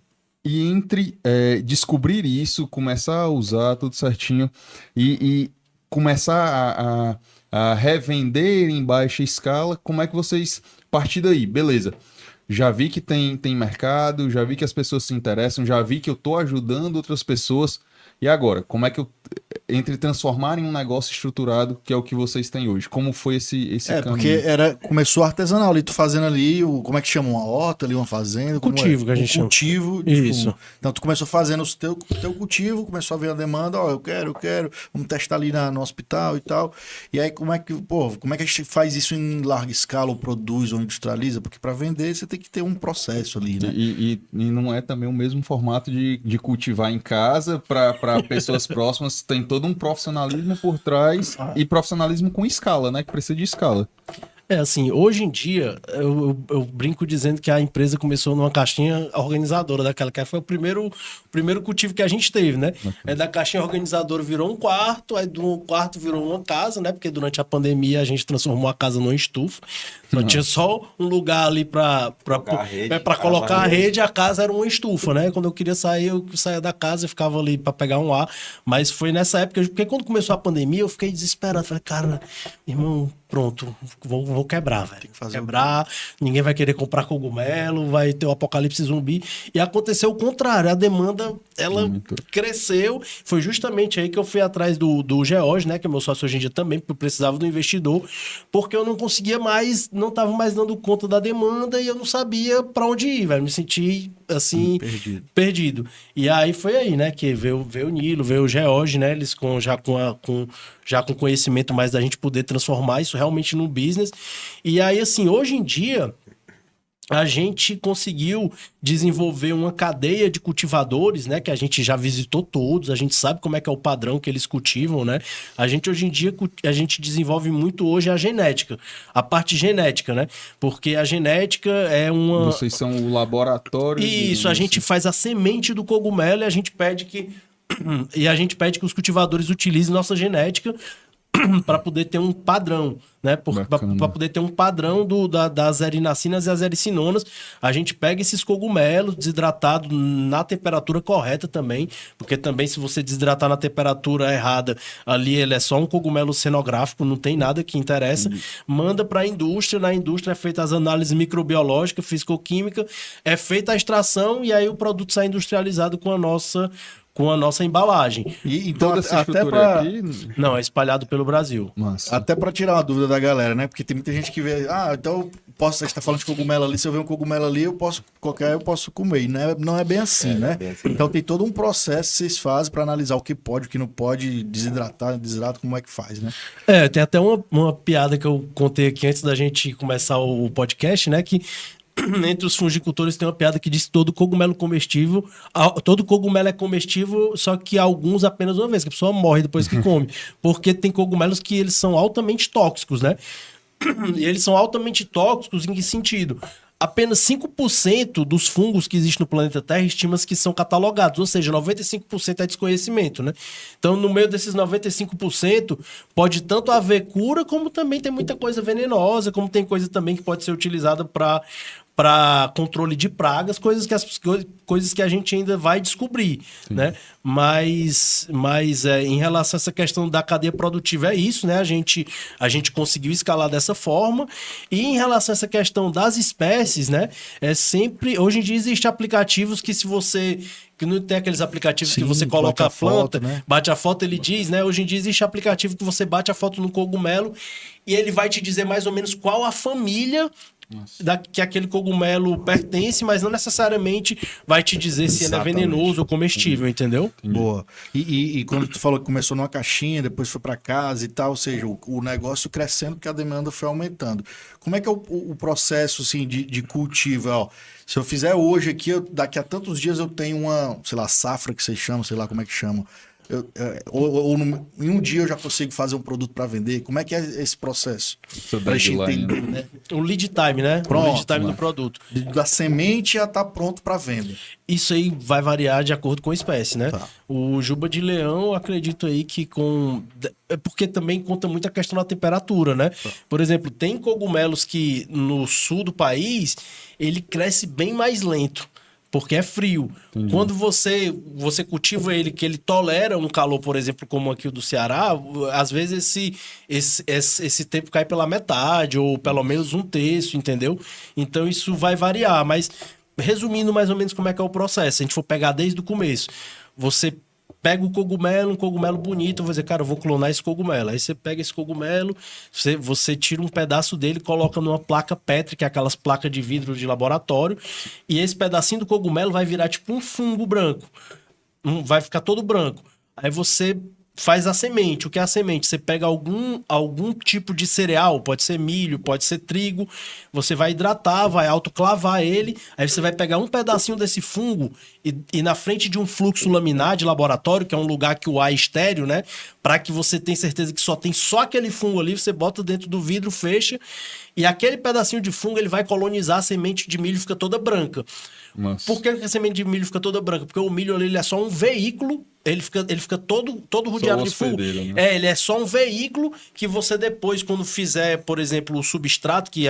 entre descobrir isso, começar a usar tudo certinho e começar a revender em baixa escala, como é que vocês partir daí? Beleza. Já vi que tem mercado, já vi que as pessoas se interessam, já vi que eu tô ajudando outras pessoas. E agora, como é que entre transformar em um negócio estruturado, que é o que vocês têm hoje, como foi esse caminho? Porque começou artesanal ali, tu fazendo ali, como é que chama? Uma horta ali, uma fazenda? Cultivo, que a gente chama. Cultivo. Isso. Então tu começou fazendo o teu cultivo, começou a ver a demanda, eu quero, vamos testar ali no hospital e tal. E aí como é que a gente faz isso em larga escala, ou produz, ou industrializa? Porque para vender você tem que ter um processo ali, né? E não é também o mesmo formato de cultivar em casa para pessoas próximas, tem todo um profissionalismo por trás e profissionalismo com escala, né? Que precisa de escala. Assim, hoje em dia, eu brinco dizendo que a empresa começou numa caixinha organizadora daquela que foi o primeiro cultivo que a gente teve, né? Aí da caixinha organizadora virou um quarto, aí do quarto virou uma casa, né? Porque durante a pandemia a gente transformou a casa numa estufa. Então tinha só um lugar ali para colocar a rede, a casa era uma estufa, né? Quando eu queria sair, eu saía da casa e ficava ali para pegar um ar. Mas foi nessa época, porque quando começou a pandemia, eu fiquei desesperado. Falei, cara, irmão, pronto, vou quebrar, velho. Tem que quebrar, ninguém vai querer comprar cogumelo, vai ter o apocalipse zumbi. E aconteceu o contrário, a demanda, ela cresceu. Foi justamente aí que eu fui atrás do George, né, que é meu sócio hoje em dia também, porque eu precisava do investidor, porque eu não conseguia mais, não estava mais dando conta da demanda e eu não sabia para onde ir, velho. Me senti, assim, perdido. E aí foi aí, né, que veio o Nilo, veio o George, né, eles já com conhecimento mais da gente poder transformar isso realmente num business. E aí, assim, hoje em dia, a gente conseguiu desenvolver uma cadeia de cultivadores, né? Que a gente já visitou todos, a gente sabe como é que é o padrão que eles cultivam, né? A gente, hoje em dia, a gente desenvolve muito hoje a genética, a parte genética, né? Porque a genética é uma... Vocês são o laboratório... Isso, a gente faz a semente do cogumelo e a gente pede que os cultivadores utilizem nossa genética para poder ter um padrão, né? Para poder ter um padrão das erinacinas e as ericinonas. A gente pega esses cogumelos desidratados na temperatura correta também, porque também se você desidratar na temperatura errada, ali ele é só um cogumelo cenográfico, não tem nada que interessa. Manda para a indústria, na indústria é feita as análises microbiológicas, fisicoquímica, é feita a extração e aí o produto sai industrializado com a nossa embalagem. E, então, Toda essa até estrutura pra... aqui... Não, é espalhado pelo Brasil. Massa. Até pra tirar uma dúvida da galera, né? Porque tem muita gente que vê, então você tá falando de cogumelo ali, se eu ver um cogumelo ali, eu posso comer. E não é bem assim, né? bem assim. Então tem todo um processo que vocês fazem pra analisar o que pode, o que não pode, desidrata, como é que faz, né? Tem até uma piada que eu contei aqui antes da gente começar o podcast, né? Que entre os fungicultores tem uma piada que diz que todo cogumelo é comestível, só que alguns apenas uma vez, que a pessoa morre depois que come. Porque tem cogumelos que eles são altamente tóxicos, né? E eles são altamente tóxicos em que sentido? Apenas 5% dos fungos que existem no planeta Terra estima-se que são catalogados, ou seja, 95% é desconhecimento, né? Então, no meio desses 95%, pode tanto haver cura, como também tem muita coisa venenosa, como tem coisa também que pode ser utilizada para controle de pragas, coisas que a gente ainda vai descobrir, né? Mas em relação a essa questão da cadeia produtiva, é isso, né? A gente conseguiu escalar dessa forma. E em relação a essa questão das espécies, né? Hoje em dia existem aplicativos que que não tem aqueles aplicativos que você coloca a planta, né? bate a foto, ele diz, né? Hoje em dia existe aplicativo que você bate a foto no cogumelo e ele vai te dizer mais ou menos qual a família que aquele cogumelo pertence, mas não necessariamente vai te dizer se ele é venenoso ou comestível, entendeu? Boa. E quando tu falou que começou numa caixinha, depois foi para casa e tal, ou seja, o negócio crescendo porque a demanda foi aumentando. Como é que é o processo assim, de cultivo? Ó, se eu fizer hoje aqui, daqui a tantos dias eu tenho uma, sei lá, safra que vocês chamam, sei lá como é que chama. Em um dia eu já consigo fazer um produto para vender. Como é que é esse processo? Pra gente entender, né? O lead time, né? Pronto, o lead time do produto. Da semente já tá pronto para venda. Isso aí vai variar de acordo com a espécie, né? Tá. O juba de leão, eu acredito aí que é porque também conta muito a questão da temperatura, né? Tá. Por exemplo, tem cogumelos que no sul do país ele cresce bem mais lento. Porque é frio. Entendi. Quando você cultiva ele, que ele tolera um calor, por exemplo, como aqui o do Ceará, às vezes esse tempo cai pela metade, ou pelo menos um terço, entendeu? Então isso vai variar. Mas, resumindo mais ou menos como é que é o processo, se a gente for pegar desde o começo, você pega um cogumelo bonito, eu vou dizer, cara, eu vou clonar esse cogumelo. Aí você pega esse cogumelo, você tira um pedaço dele, coloca numa placa Petri, que é aquelas placas de vidro de laboratório, e esse pedacinho do cogumelo vai virar tipo um fungo branco. Vai ficar todo branco. Aí você faz a semente. O que é a semente? Você pega algum tipo de cereal, pode ser milho, pode ser trigo, você vai hidratar, vai autoclavar ele, aí você vai pegar um pedacinho desse fungo e na frente de um fluxo laminar de laboratório, que é um lugar que o ar é estéreo, né? Para que você tenha certeza que tem só aquele fungo ali, você bota dentro do vidro, fecha, e aquele pedacinho de fungo ele vai colonizar a semente de milho, fica toda branca. Nossa. Por que a semente de milho fica toda branca? Porque o milho ali, ele é só um veículo, ele fica todo rodeado de fungo. Né? Ele é só um veículo que você depois, quando fizer, por exemplo, o substrato, que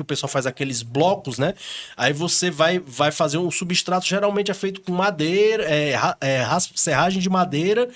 o pessoal faz aqueles blocos, né? Aí você vai fazer um substrato, geralmente é feito com madeira, serragem de madeira,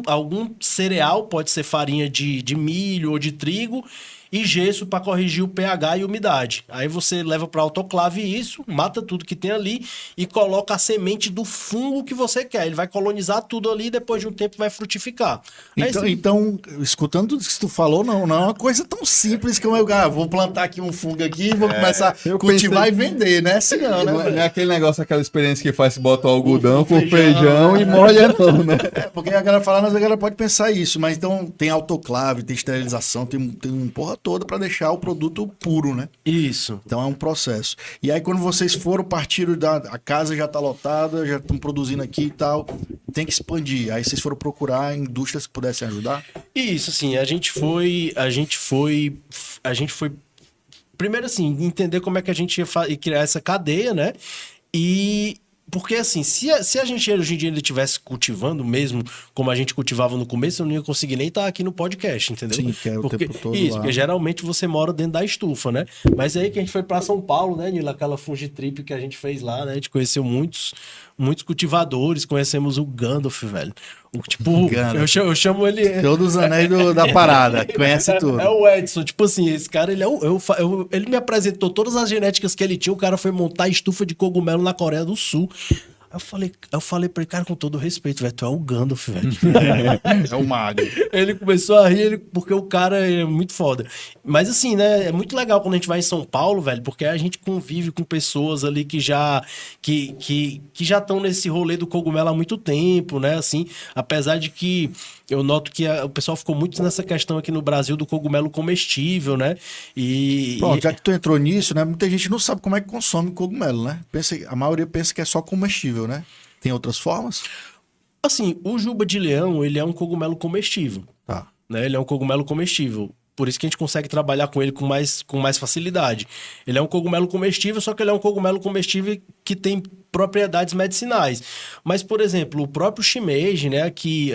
algum cereal, pode ser farinha de milho ou de trigo, e gesso para corrigir o pH e umidade. Aí você leva para autoclave isso, mata tudo que tem ali e coloca a semente do fungo que você quer. Ele vai colonizar tudo ali e depois de um tempo vai frutificar. Então, escutando tudo que tu falou, não é uma coisa tão simples como vou plantar aqui um fungo aqui e vou começar a cultivar e vender, né? Assim não, né? Não é aquele negócio, aquela experiência que faz, bota o algodão com feijão e molha não, né? Porque a galera fala, mas a galera pode pensar isso, mas então tem autoclave, tem esterilização, tem um porra toda para deixar o produto puro, né? Isso. Então é um processo. E aí quando vocês partiram a casa já tá lotada, já estão produzindo aqui e tal, tem que expandir. Aí vocês foram procurar indústrias que pudessem ajudar? Isso, assim, a gente foi primeiro assim, entender como é que a gente ia criar essa cadeia, né? Porque Porque assim, se a gente hoje em dia ele estivesse cultivando mesmo, como a gente cultivava no começo, eu não ia conseguir nem estar aqui no podcast, entendeu? Sim, que é o tempo todo isso, lá. porque geralmente você mora dentro da estufa, né? Mas aí que a gente foi pra São Paulo, né, Nilo? Aquela Fungitrip que a gente fez lá, né? A gente conheceu muitos cultivadores, conhecemos o Gandalf, velho. Gandalf. Eu chamo ele... Todos os anéis da parada, conhece tudo. É o Edson, tipo assim, esse cara, ele me apresentou todas as genéticas que ele tinha, o cara foi montar estufa de cogumelo na Coreia do Sul. Aí eu falei pra ele, cara, com todo respeito, velho, tu é o Gandalf, velho. É o mago. Ele começou a rir, porque o cara é muito foda. Mas assim, né, é muito legal quando a gente vai em São Paulo, velho, porque a gente convive com pessoas ali que já estão nesse rolê do cogumelo há muito tempo, né, assim, apesar de que eu noto que o pessoal ficou muito nessa questão aqui no Brasil do cogumelo comestível, né, Pronto, já que tu entrou nisso, né, muita gente não sabe como é que consome cogumelo, né? A maioria pensa que é só comestível, né? Tem outras formas? Assim, o juba de leão, ele é um cogumelo comestível. Tá. Né? Ele é um cogumelo comestível. Por isso que a gente consegue trabalhar com ele com mais facilidade. Ele é um cogumelo comestível, só que ele é um cogumelo comestível que tem propriedades medicinais. Mas, por exemplo, o próprio shimeji, né? Aqui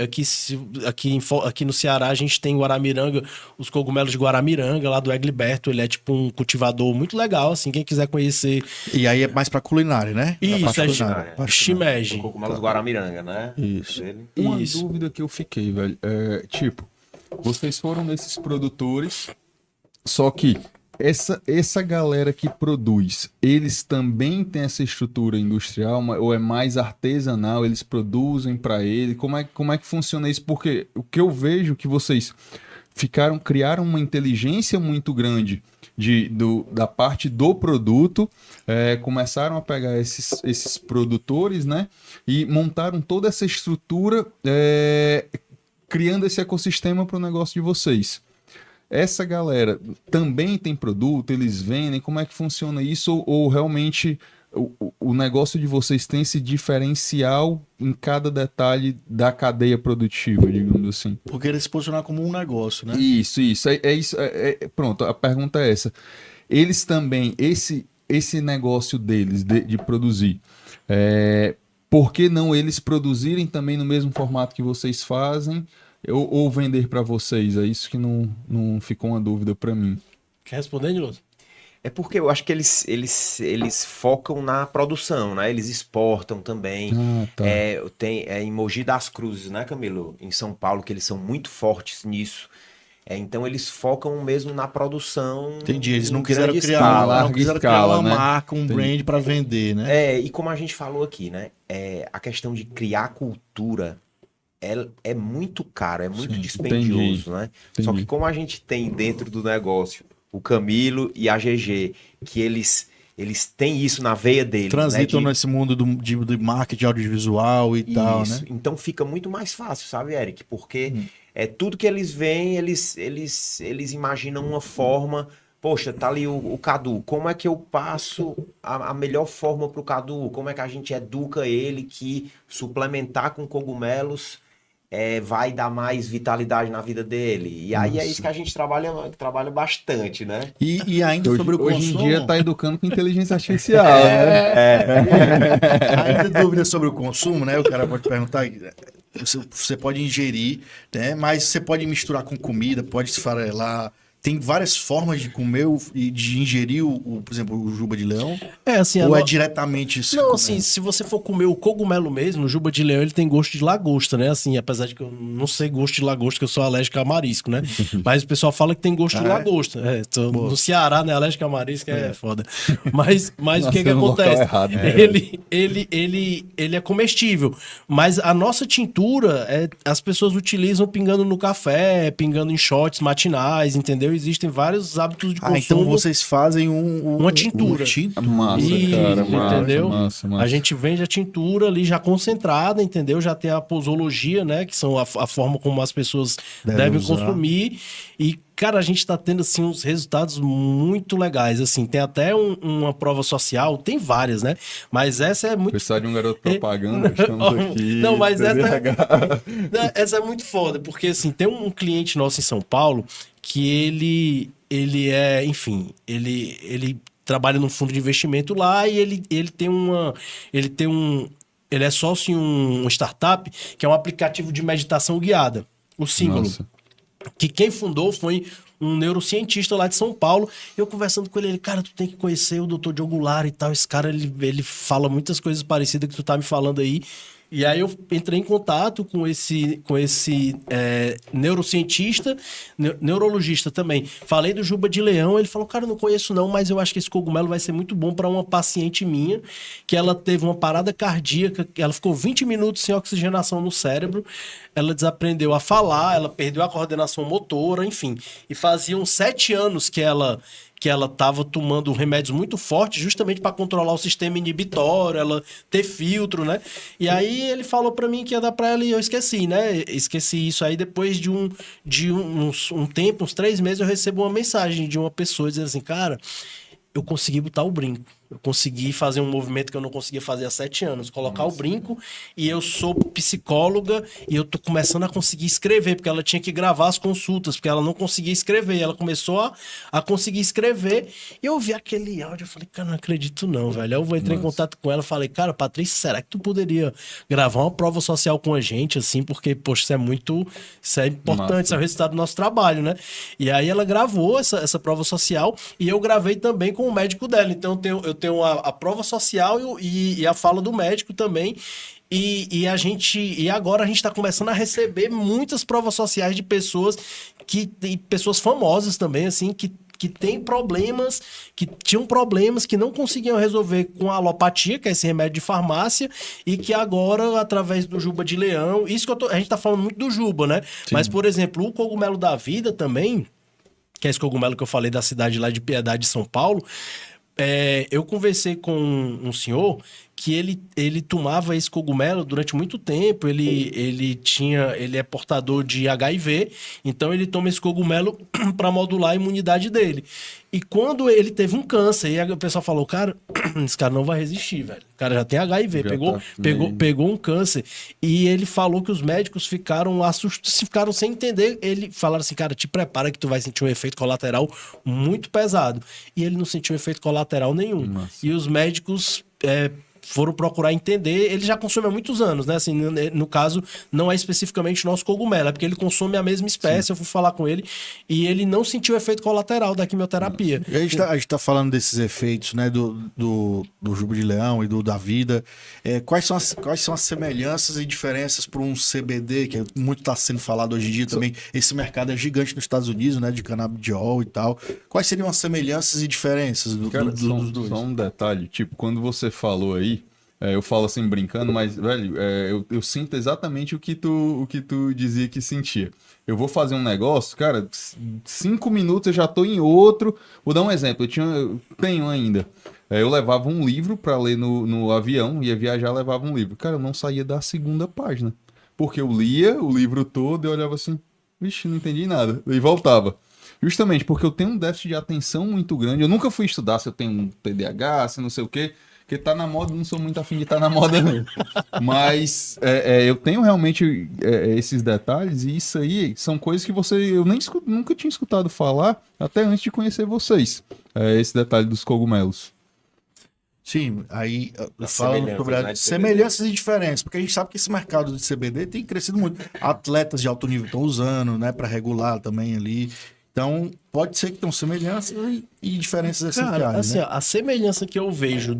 no Ceará a gente tem Guaramiranga, os cogumelos de Guaramiranga, lá do Egliberto. Ele é tipo um cultivador muito legal, assim, quem quiser conhecer. E aí é mais pra culinária, né? Isso, é culinária. shimeji. Cogumelos Guaramiranga, né? Isso. Dele. Uma Isso. dúvida que eu fiquei, velho. Vocês foram nesses produtores, só que essa galera que produz, eles também têm essa estrutura industrial, ou é mais artesanal, eles produzem para ele? Como é que funciona isso? Porque o que eu vejo é que vocês criaram uma inteligência muito grande da parte do produto, começaram a pegar esses produtores, né, e montaram toda essa estrutura, criando esse ecossistema para o negócio de vocês. Essa galera também tem produto, eles vendem, como é que funciona isso? Ou realmente o negócio de vocês tem esse diferencial em cada detalhe da cadeia produtiva, digamos assim? Porque eles se posicionar como um negócio, né? Isso. Pronto, a pergunta é essa. Eles também, esse negócio deles de produzir, por que não eles produzirem também no mesmo formato que vocês fazem ou vender para vocês? É isso que não ficou uma dúvida para mim. Quer responder, Niloso? É porque eu acho que eles focam na produção, né? Eles exportam também. Ah, tá. Tem em Mogi das Cruzes, né, Camilo? Em São Paulo, que eles são muito fortes nisso. Então eles focam mesmo na produção. Entendi, eles em não quiseram grande criar, escala. não larga quiseram escala, criar uma né? marca, um brand para vender, né? E como a gente falou aqui, né? A questão de criar cultura é muito caro, é muito dispendioso, né? Só que como a gente tem dentro do negócio o Camilo e a GG, que eles têm isso na veia deles, Transitam né? nesse mundo de marketing audiovisual e tal, né? Então fica muito mais fácil, sabe, Eric? Porque tudo que eles veem, eles imaginam uma forma. Poxa, tá ali o Cadu. Como é que eu passo a melhor forma pro Cadu? Como é que a gente educa ele que suplementar com cogumelos vai dar mais vitalidade na vida dele? E aí é isso que a gente trabalha bastante, né? E ainda sobre o consumo... Hoje em dia tá educando com inteligência artificial, né? Ainda dúvida sobre o consumo, né? O cara pode perguntar... Você pode ingerir, né? Mas você pode misturar com comida, pode esfarelar... Tem várias formas de comer e de ingerir, por exemplo, o juba de leão? Assim, ou é diretamente... Não, assim, se você for comer o cogumelo mesmo, o juba de leão, ele tem gosto de lagosta, né? Assim, apesar de que eu não sei gosto de lagosta, que eu sou alérgico a marisco, né? Mas o pessoal fala que tem gosto de lagosta. No Ceará, né? Alérgico a marisco é foda. Mas o que acontece? Errado, né? Ele é comestível. Mas a nossa tintura, as pessoas utilizam pingando no café, pingando em shots matinais, entendeu? Existem vários hábitos de consumo. Então vocês fazem uma tintura. Massa, Isso, cara, massa, entendeu? massa. A gente vende a tintura ali já concentrada, entendeu? Já tem a posologia, né? Que são a forma como as pessoas devem consumir. E, cara, a gente tá tendo, assim, uns resultados muito legais, assim. Tem até uma prova social, tem várias, né? Mas essa é muito... Pessoal de um garoto propaganda, estamos aqui. Não, mas essa é muito foda, porque, assim, tem um cliente nosso em São Paulo que ele é, enfim, ele trabalha num fundo de investimento lá e ele tem ele é sócio em um startup que é um aplicativo de meditação guiada, o Símbolo. Nossa. Que quem fundou foi um neurocientista lá de São Paulo. Eu conversando com ele, cara, tu tem que conhecer o Dr. Diogo Lara e tal. Esse cara, ele fala muitas coisas parecidas que tu tá me falando aí. E aí eu entrei em contato com esse neurocientista, neurologista também. Falei do Juba de Leão, ele falou, cara, eu não conheço não, mas eu acho que esse cogumelo vai ser muito bom para uma paciente minha, que ela teve uma parada cardíaca, ela ficou 20 minutos sem oxigenação no cérebro, ela desaprendeu a falar, ela perdeu a coordenação motora, enfim. E faziam 7 anos que ela estava tomando remédios muito fortes justamente para controlar o sistema inibitório, ela ter filtro, né? E aí ele falou para mim que ia dar para ela e eu esqueci, né? Esqueci isso aí depois de um tempo, uns 3 meses, eu recebo uma mensagem de uma pessoa dizendo assim, cara, eu consegui botar o brinco. Eu consegui fazer um movimento que eu não conseguia fazer há 7 anos. Colocar o brinco e eu sou psicóloga e eu tô começando a conseguir escrever, porque ela tinha que gravar as consultas, porque ela não conseguia escrever. Ela começou a conseguir escrever e eu ouvi aquele áudio. Eu falei, cara, não acredito não, velho. Aí eu vou entrar em contato com ela e falei, cara, Patrícia, será que tu poderia gravar uma prova social com a gente, assim? Porque, poxa, isso é importante, isso é o resultado do nosso trabalho, né? E aí ela gravou essa prova social e eu gravei também com o médico dela. Então eu tenho a prova social e a fala do médico também. E agora a gente está começando a receber muitas provas sociais de pessoas pessoas famosas também, assim, que têm problemas, que tinham problemas que não conseguiam resolver com a alopatia, que é esse remédio de farmácia, e que agora, através do Juba de Leão, isso que a gente tá falando muito do Juba, né? Sim. Mas, por exemplo, o cogumelo da vida também, que é esse cogumelo que eu falei da cidade lá de Piedade, São Paulo, eu conversei com um senhor que ele tomava esse cogumelo durante muito tempo, ele é portador de HIV, então ele toma esse cogumelo para modular a imunidade dele. E quando ele teve um câncer, e o pessoal falou, cara, esse cara não vai resistir, velho. O cara já tem HIV, pegou um câncer. E ele falou que os médicos ficaram assustados, ficaram sem entender. Ele falaram assim, cara, te prepara que tu vai sentir um efeito colateral muito pesado. E ele não sentiu efeito colateral nenhum. Nossa. E os médicos foram procurar entender. Ele já consome há muitos anos, né? Assim, no caso, não é especificamente o nosso cogumelo, é porque ele consome a mesma espécie. Sim. Eu fui falar com ele e ele não sentiu o efeito colateral da quimioterapia. E a gente tá falando desses efeitos, né? Do Juba de Leão e da vida. Quais são as semelhanças e diferenças para um CBD, que muito está sendo falado hoje em dia também? Esse mercado é gigante nos Estados Unidos, né? De canabidiol e tal. Quais seriam as semelhanças e diferenças dos dois? Só um detalhe, tipo, quando você falou aí, eu falo assim brincando, mas, velho, eu sinto exatamente o que tu dizia que sentia. Eu vou fazer um negócio, cara, 5 minutos eu já tô em outro. Vou dar um exemplo, eu tenho ainda. Eu levava um livro pra ler no avião, ia viajar, levava um livro. Cara, eu não saía da 2ª página. Porque eu lia o livro todo e eu olhava assim, vixe, não entendi nada. E voltava. Justamente porque eu tenho um déficit de atenção muito grande. Eu nunca fui estudar se eu tenho um TDAH, se não sei o quê. Porque tá na moda, não sou muito afim de estar na moda não. Mas eu tenho realmente esses detalhes e isso aí são coisas que eu nunca tinha escutado falar até antes de conhecer vocês. Esse detalhe dos cogumelos. Sim, aí falando sobre as semelhanças e diferenças, porque a gente sabe que esse mercado de CBD tem crescido muito. Atletas de alto nível estão usando, né, para regular também ali. Então, pode ser que tenham semelhanças e diferenças essenciais. Cara, assim, né? A semelhança que eu vejo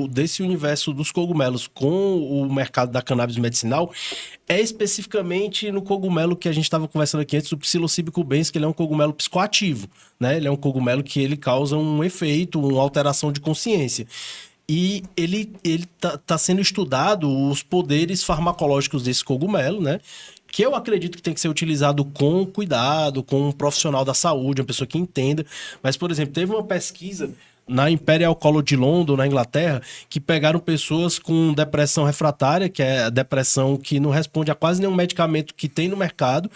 desse universo dos cogumelos com o mercado da cannabis medicinal é especificamente no cogumelo que a gente estava conversando aqui antes, o Psilocybe cubensis, que ele é um cogumelo psicoativo, né? Ele é um cogumelo que ele causa um efeito, uma alteração de consciência. E ele tá sendo estudado os poderes farmacológicos desse cogumelo, né? Que eu acredito que tem que ser utilizado com cuidado, com um profissional da saúde, uma pessoa que entenda. Mas, por exemplo, teve uma pesquisa na Imperial College de London, na Inglaterra, que pegaram pessoas com depressão refratária, que é a depressão que não responde a quase nenhum medicamento que tem no mercado.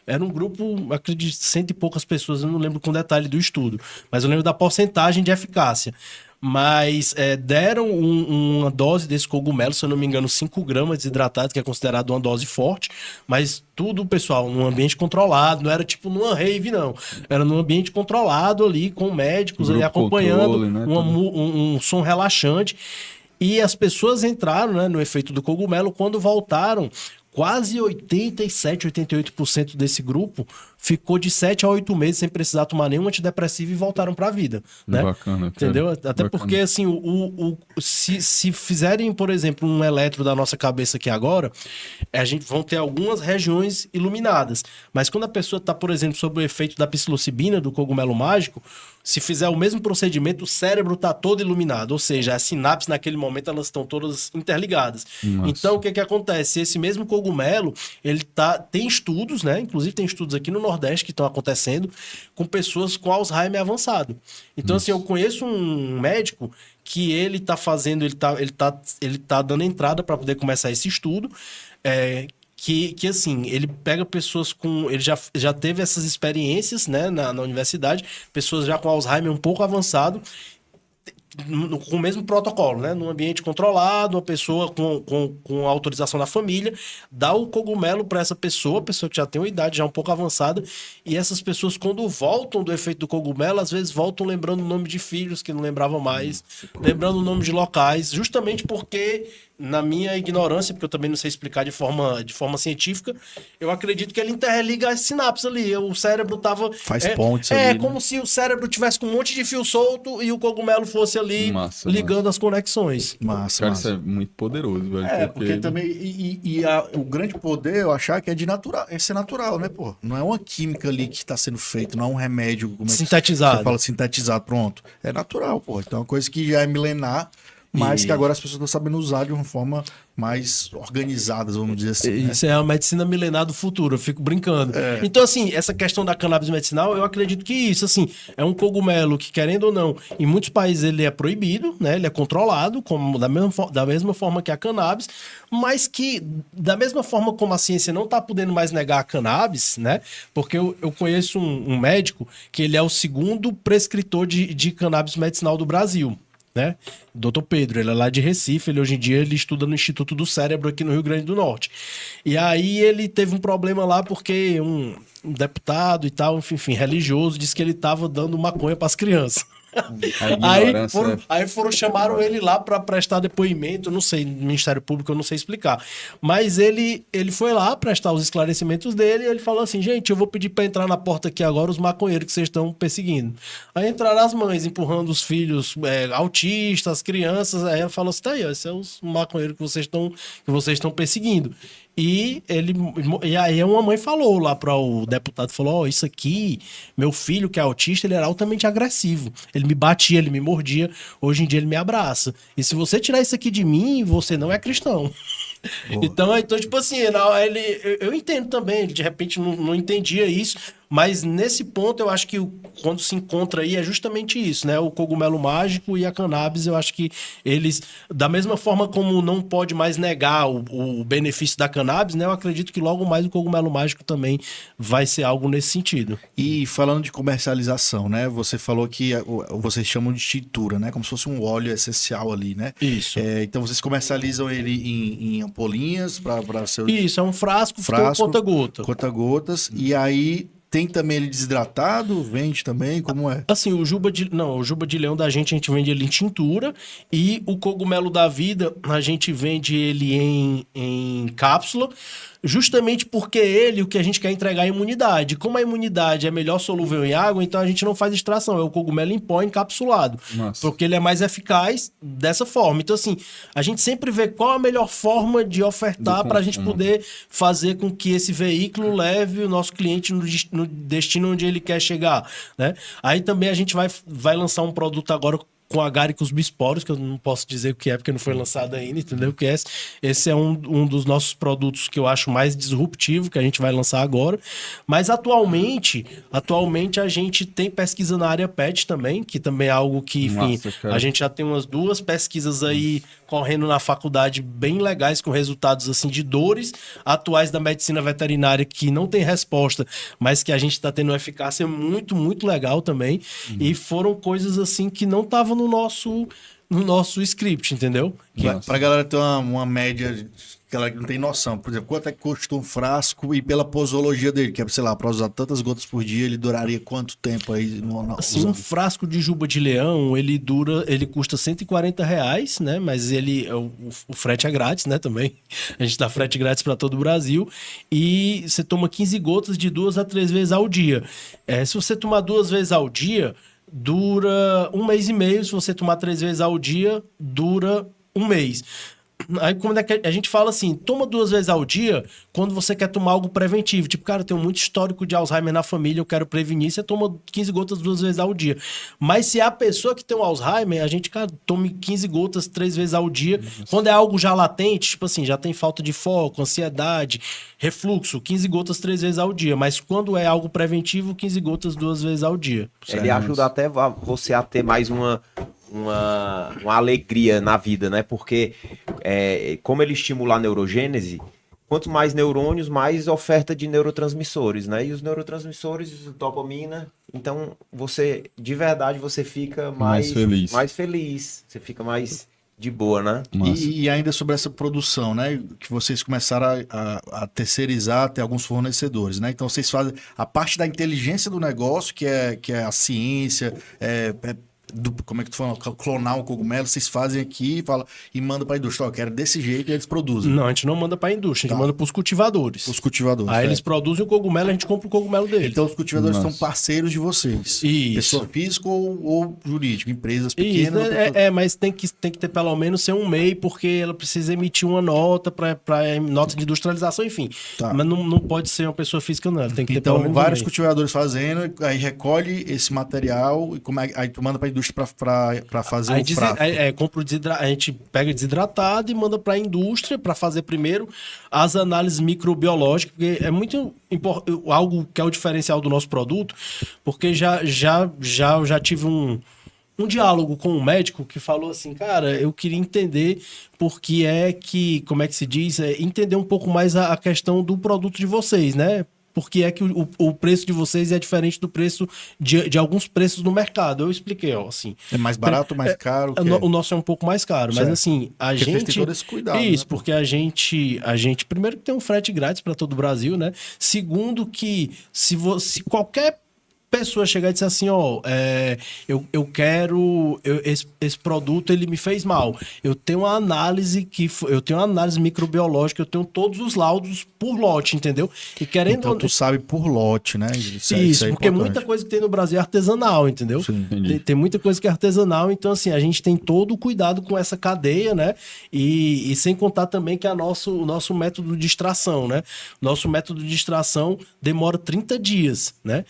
Era um grupo, acredito, 100 e poucas pessoas, eu não lembro com detalhe do estudo, mas eu lembro da porcentagem de eficácia. Mas deram uma dose desse cogumelo, se eu não me engano, 5 gramas desidratados, que é considerado uma dose forte, mas tudo, pessoal, num ambiente controlado, não era tipo numa rave, não. Era num ambiente controlado ali, com médicos ali acompanhando, controle, né, um som relaxante. E as pessoas entraram, né, no efeito do cogumelo. Quando voltaram, quase 87, 88% desse grupo ficou de 7 a 8 meses sem precisar tomar nenhum antidepressivo e voltaram para a vida, né? Bacana, cara. Entendeu? Até Bacana. porque, assim, se fizerem, por exemplo, um eletro da nossa cabeça aqui agora, a gente vão ter algumas regiões iluminadas. Mas quando a pessoa está, por exemplo, sob o efeito da psilocibina, do cogumelo mágico, se fizer o mesmo procedimento, o cérebro está todo iluminado. Ou seja, as sinapses naquele momento elas estão todas interligadas. Nossa. Então, o que acontece? Esse mesmo cogumelo, tem estudos, né? Inclusive tem estudos aqui no Nordeste que estão acontecendo com pessoas com Alzheimer avançado. Então, assim, eu conheço um médico que ele tá fazendo, ele tá dando entrada para poder começar esse estudo, que assim, ele pega pessoas com... Ele já teve essas experiências, né, na universidade, pessoas já com Alzheimer um pouco avançado, com o mesmo protocolo, né? Num ambiente controlado, uma pessoa com a autorização da família, dá o cogumelo para essa pessoa, pessoa que já tem uma idade já um pouco avançada, e essas pessoas, quando voltam do efeito do cogumelo, às vezes voltam lembrando o nome de filhos que não lembravam mais, lembrando o nome de locais, justamente porque, na minha ignorância, porque eu também não sei explicar de forma científica, eu acredito que ele interliga as sinapses ali. O cérebro tava... Faz pontes ali, como né? se o cérebro tivesse com um monte de fio solto e o cogumelo fosse ali Massa, ligando as conexões. Massa, Cara, massa. isso é muito poderoso, velho. Porque também. O grande poder, eu achar que é de natural, é ser natural, né, pô? Não é uma química ali que está sendo feita, não é um remédio. Como é que Sintetizado. Você fala sintetizado, pronto. É natural, pô. Então é uma coisa que já é milenar, mas que agora as pessoas estão sabendo usar de uma forma mais organizada, vamos dizer assim. Né? Isso é a medicina milenar do futuro, eu fico brincando. Então, assim, essa questão da cannabis medicinal, eu acredito que isso, assim, é um cogumelo que, querendo ou não, em muitos países ele é proibido, né? Ele é controlado, como da mesma forma que a cannabis, mas que, da mesma forma como a ciência não está podendo mais negar a cannabis, né? Porque eu conheço um médico que ele é o segundo prescritor de cannabis medicinal do Brasil, né? Dr. Pedro, ele é lá de Recife, hoje em dia ele estuda no Instituto do Cérebro aqui no Rio Grande do Norte. E aí ele teve um problema lá porque um deputado e tal, enfim, religioso, disse que ele estava dando maconha para as crianças. Aí chamaram ele lá para prestar depoimento, não sei, no Ministério Público eu não sei explicar. Mas ele foi lá prestar os esclarecimentos dele e ele falou assim, gente, eu vou pedir para entrar na porta aqui agora os maconheiros que vocês estão perseguindo. Aí entraram as mães empurrando os filhos autistas, crianças, aí ela falou assim, tá aí, esses são os maconheiros que vocês estão perseguindo. E aí uma mãe falou lá para o deputado, falou, isso aqui, meu filho que é autista, ele era altamente agressivo, ele me batia, ele me mordia, hoje em dia ele me abraça, e se você tirar isso aqui de mim, você não é cristão. Então, tipo assim, eu entendo também, ele de repente não entendia isso, mas nesse ponto eu acho que quando se encontra aí é justamente isso, né? O cogumelo mágico e a cannabis, eu acho que eles, da mesma forma como não pode mais negar o benefício da cannabis, né? Eu acredito que logo mais o cogumelo mágico também vai ser algo nesse sentido. E falando de comercialização, né? Você falou que vocês chamam de tintura, né? Como se fosse um óleo essencial ali, né? Isso. Então vocês comercializam ele em ampolinhas para seu... Isso, é um frasco conta-gota. Conta-gotas. E aí... Tem também ele desidratado? Vende também? Como é? Assim, o juba de leão da gente, a gente vende ele em tintura. E o cogumelo da vida, a gente vende ele em cápsula. Justamente porque o que a gente quer entregar é a imunidade. Como a imunidade é melhor solúvel em água, então a gente não faz extração. É o cogumelo em pó encapsulado. Nossa. Porque ele é mais eficaz dessa forma. Então, assim, a gente sempre vê qual a melhor forma de ofertar para a gente poder fazer com que esse veículo leve o nosso cliente no destino onde ele quer chegar, né? Aí também a gente vai lançar um produto agora com agáricos bisporos, que eu não posso dizer o que é, porque não foi lançado ainda, entendeu? Porque esse é um dos nossos produtos que eu acho mais disruptivo, que a gente vai lançar agora. Mas atualmente a gente tem pesquisa na área PET também, que também é algo que, enfim, a gente já tem umas 2 pesquisas aí correndo na faculdade bem legais, com resultados assim de dores atuais da medicina veterinária que não tem resposta, mas que a gente está tendo uma eficácia muito, muito legal também. E foram coisas assim que não estavam no no nosso script, entendeu? Pra galera ter uma média, que ela não tem noção. Por exemplo, quanto é que custa um frasco e pela posologia dele, que é, sei lá, pra usar tantas gotas por dia, ele duraria quanto tempo aí? Assim, um frasco de juba de leão, ele custa R$140, né? Mas o frete é grátis, né? Também. A gente dá frete grátis para todo o Brasil. E você toma 15 gotas de 2 a 3 vezes ao dia. Se você tomar 2 vezes ao dia, dura 1 mês e meio. Se você tomar 3 vezes ao dia, dura 1 mês. Aí quando a gente fala assim, toma 2 vezes ao dia quando você quer tomar algo preventivo. Tipo, cara, eu tenho muito histórico de Alzheimer na família, eu quero prevenir, você toma 15 gotas 2 vezes ao dia. Mas se é a pessoa que tem um Alzheimer, a gente, cara, tome 15 gotas 3 vezes ao dia. Quando é algo já latente, tipo assim, já tem falta de foco, ansiedade, refluxo, 15 gotas 3 vezes ao dia. Mas quando é algo preventivo, 15 gotas 2 vezes ao dia. Ele ajuda até você a ter mais uma alegria na vida, né? Porque como ele estimula a neurogênese, quanto mais neurônios, mais oferta de neurotransmissores, né? E os neurotransmissores, dopamina, então de verdade, você fica mais feliz, você fica mais de boa, né? E ainda sobre essa produção, né? Que vocês começaram a terceirizar, ter alguns fornecedores, né? Então vocês fazem a parte da inteligência do negócio, que é a ciência, como é que tu fala? Clonar um cogumelo, vocês fazem aqui e mandam para a indústria. Eu quero desse jeito e eles produzem. Não, a gente não manda para a indústria, a gente manda para os cultivadores. Os cultivadores. Aí eles produzem o cogumelo, a gente compra o cogumelo deles. Então os cultivadores são parceiros de vocês. Isso. Pessoa física ou jurídica, empresas pequenas. Isso, mas tem que ter pelo menos ser um MEI, porque ela precisa emitir uma nota para nota de industrialização, enfim. Tá. Mas não pode ser uma pessoa física, não. Tem que ter pelo menos vários cultivadores fazendo, aí recolhe esse material e aí tu manda para a indústria para fazer o frasco. A gente pega desidratado e manda para a indústria para fazer primeiro as análises microbiológicas, porque é muito importante, algo que é o diferencial do nosso produto, porque já tive um diálogo com um médico que falou assim, cara, eu queria entender como é que se diz, entender um pouco mais a questão do produto de vocês, né? Porque é que o preço de vocês é diferente do preço de alguns preços no mercado. Eu expliquei, assim. É mais barato, mais caro? O nosso é um pouco mais caro, certo. Mas assim, porque gente tem todo esse cuidado. Isso, né? Porque a gente primeiro que tem um frete grátis para todo o Brasil, né? Segundo que se qualquer pessoa chegar e dizer assim, eu quero esse produto, ele me fez mal. Eu tenho uma análise microbiológica, eu tenho todos os laudos por lote, entendeu? E querendo então tu sabe por lote, né? Isso, porque muita coisa que tem no Brasil é artesanal, entendeu? Sim, tem muita coisa que é artesanal, então assim, a gente tem todo o cuidado com essa cadeia, né? E sem contar também que o nosso método de extração, né? Nosso método de extração demora 30 dias, né?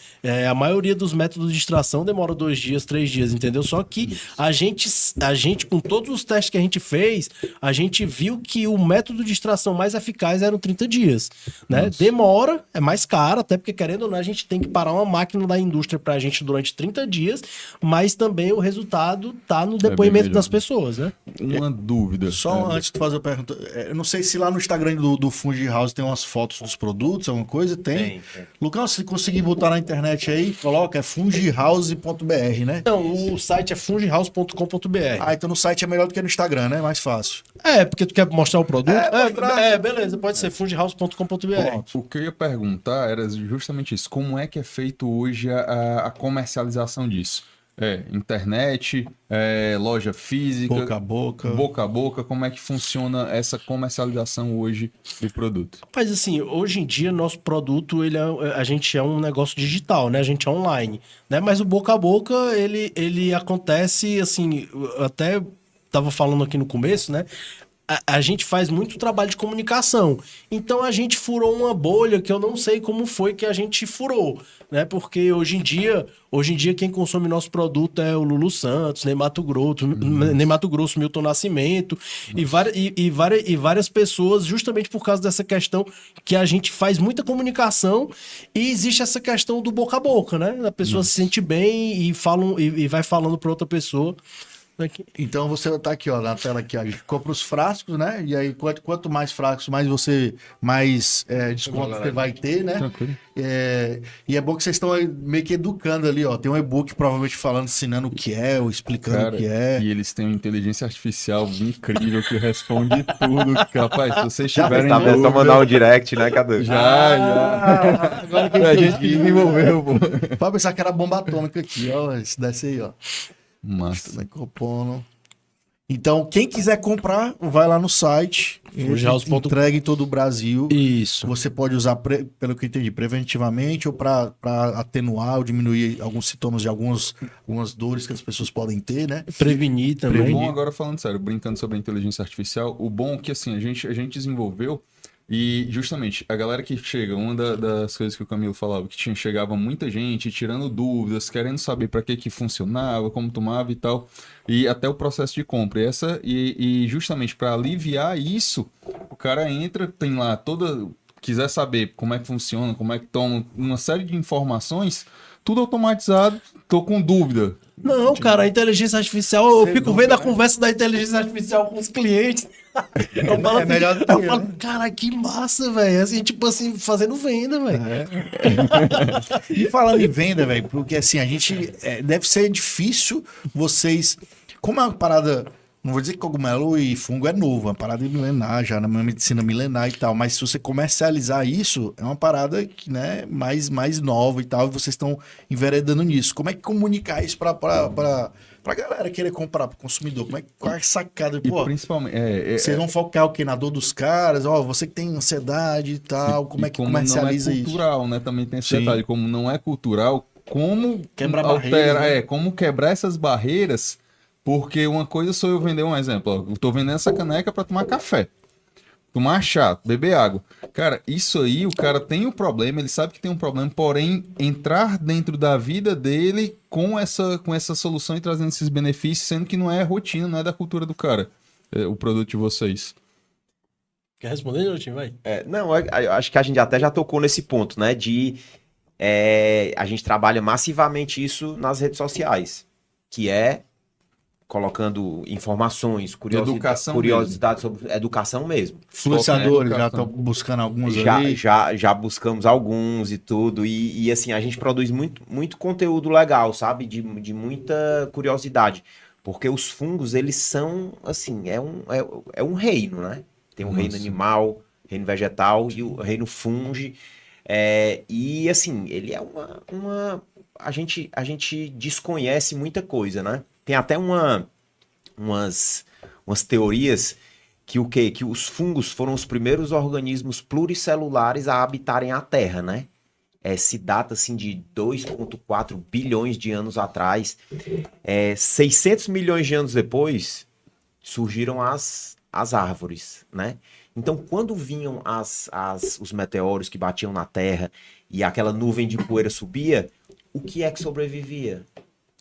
A maioria dos métodos de extração demora 2 dias, 3 dias, entendeu? Só que a gente, com todos os testes que a gente fez, a gente viu que o método de extração mais eficaz eram 30 dias, né? Nossa. Demora, é mais caro, até porque, querendo ou não, a gente tem que parar uma máquina da indústria pra gente durante 30 dias, mas também o resultado tá no depoimento das pessoas, né? Uma dúvida. Só antes de fazer a pergunta, eu não sei se lá no Instagram do Fungi House tem umas fotos dos produtos, alguma coisa, tem. Lucão, se conseguir botar na internet aí, coloca, é fungihouse.br, né? Não, o site é fungihouse.com.br. Então no site é melhor do que no Instagram, né? Mais fácil. Porque tu quer mostrar o produto? Beleza, pode ser fungihouse.com.br. O que eu ia perguntar era justamente isso. Como é que é feito hoje a comercialização disso? Internet, loja física, boca a boca, como é que funciona essa comercialização hoje do produto? Mas assim, hoje em dia nosso produto, a gente é um negócio digital, né? A gente é online, né? Mas o boca a boca, ele acontece assim, eu até tava falando aqui no começo, né? A gente faz muito trabalho de comunicação. Então a gente furou uma bolha que eu não sei como foi que a gente furou, né? Porque hoje em dia quem consome nosso produto é o Lulu Santos, Ney Mato Grosso, Milton Nascimento e várias pessoas, justamente por causa dessa questão que a gente faz muita comunicação e existe essa questão do boca a boca, né? A pessoa se sente bem e vai falando para outra pessoa. Aqui. Então você tá aqui, ó, na tela aqui, ó. A gente compra os frascos, né? E aí, quanto mais frascos, mais desconto você vai ter, né? Tranquilo. E é bom que vocês estão aí meio que educando ali, ó. Tem um e-book provavelmente falando, ensinando o que é, ou explicando Cara, o que é. e eles têm uma inteligência artificial incrível que responde tudo. Rapaz, se vocês tiverem Tá vendo? Só dúvida, mandar um direct, né, Cadu? já. Agora que É eu a gente que entendi. desenvolveu, pô. Pode pensar que era bomba atômica aqui, ó. Esse desce aí, ó. Massa. Micropono. Então, quem quiser comprar, vai lá no site. Fujihouse.com. Entrega em todo o Brasil. Isso. Você pode usar, pelo que eu entendi, preventivamente ou para atenuar ou diminuir alguns sintomas de algumas dores que as pessoas podem ter, né? Prevenir também. O bom, agora falando sério, brincando sobre a inteligência artificial, o bom é que assim, a gente desenvolveu e justamente a galera que chega, uma das coisas que o Camilo falava, que chegava muita gente tirando dúvidas, querendo saber para que funcionava, como tomava e tal, e até o processo de compra. E justamente para aliviar isso, o cara entra, tem lá quiser saber como é que funciona, como é que toma, uma série de informações, tudo automatizado, tô com dúvida. Não, cara, a inteligência artificial, eu fico vendo a conversa da inteligência artificial com os clientes. Eu falo É melhor do que eu eu, falo, né? cara, que massa, velho. Assim, tipo assim, fazendo venda, velho. E falando em venda, velho, porque assim, a gente. Deve ser difícil vocês. Como é uma parada. Não vou dizer que cogumelo e fungo é novo, é uma parada milenar, já na medicina milenar e tal, mas se você comercializar isso, é uma parada que, né, mais nova e tal, e vocês estão enveredando nisso. Como é que comunicar isso pra galera querer comprar, pro consumidor? Qual é a sacada? E Pô, principalmente, vocês vão focar o quê? Na dor dos caras? Ó, você que tem ansiedade e tal, como é que comercializa não é isso? cultural, né? Também tem esse Sim. detalhe, como não é cultural, como Quebrar barreiras, né? como quebrar essas barreiras, porque uma coisa sou eu vender um exemplo, ó, eu tô vendendo essa caneca para tomar café, tomar chá, beber água. Cara, isso aí, o cara tem um problema, ele sabe que tem um problema, porém, entrar dentro da vida dele com essa solução e trazendo esses benefícios, sendo que não é rotina, não é da cultura do cara, o produto de vocês. Quer responder, Jotinho? Vai. Não, eu acho que a gente até já tocou nesse ponto, né? A gente trabalha massivamente isso nas redes sociais, que é colocando informações, curiosidades sobre educação mesmo. Influenciadores, já Educação. estão buscando alguns Já, aí. já buscamos alguns e tudo, e assim, a gente produz muito conteúdo legal, sabe? De muita curiosidade, porque os fungos, eles são, assim, é um reino, né? Tem o reino animal, reino vegetal e o reino fungi, e assim, ele é a gente desconhece muita coisa, né? Tem até umas teorias que os fungos foram os primeiros organismos pluricelulares a habitarem a Terra, né? Se data assim de 2,4 bilhões de anos atrás. 600 milhões de anos depois surgiram as árvores, né? Então, quando vinham os meteoros que batiam na Terra e aquela nuvem de poeira subia, o que é que sobrevivia?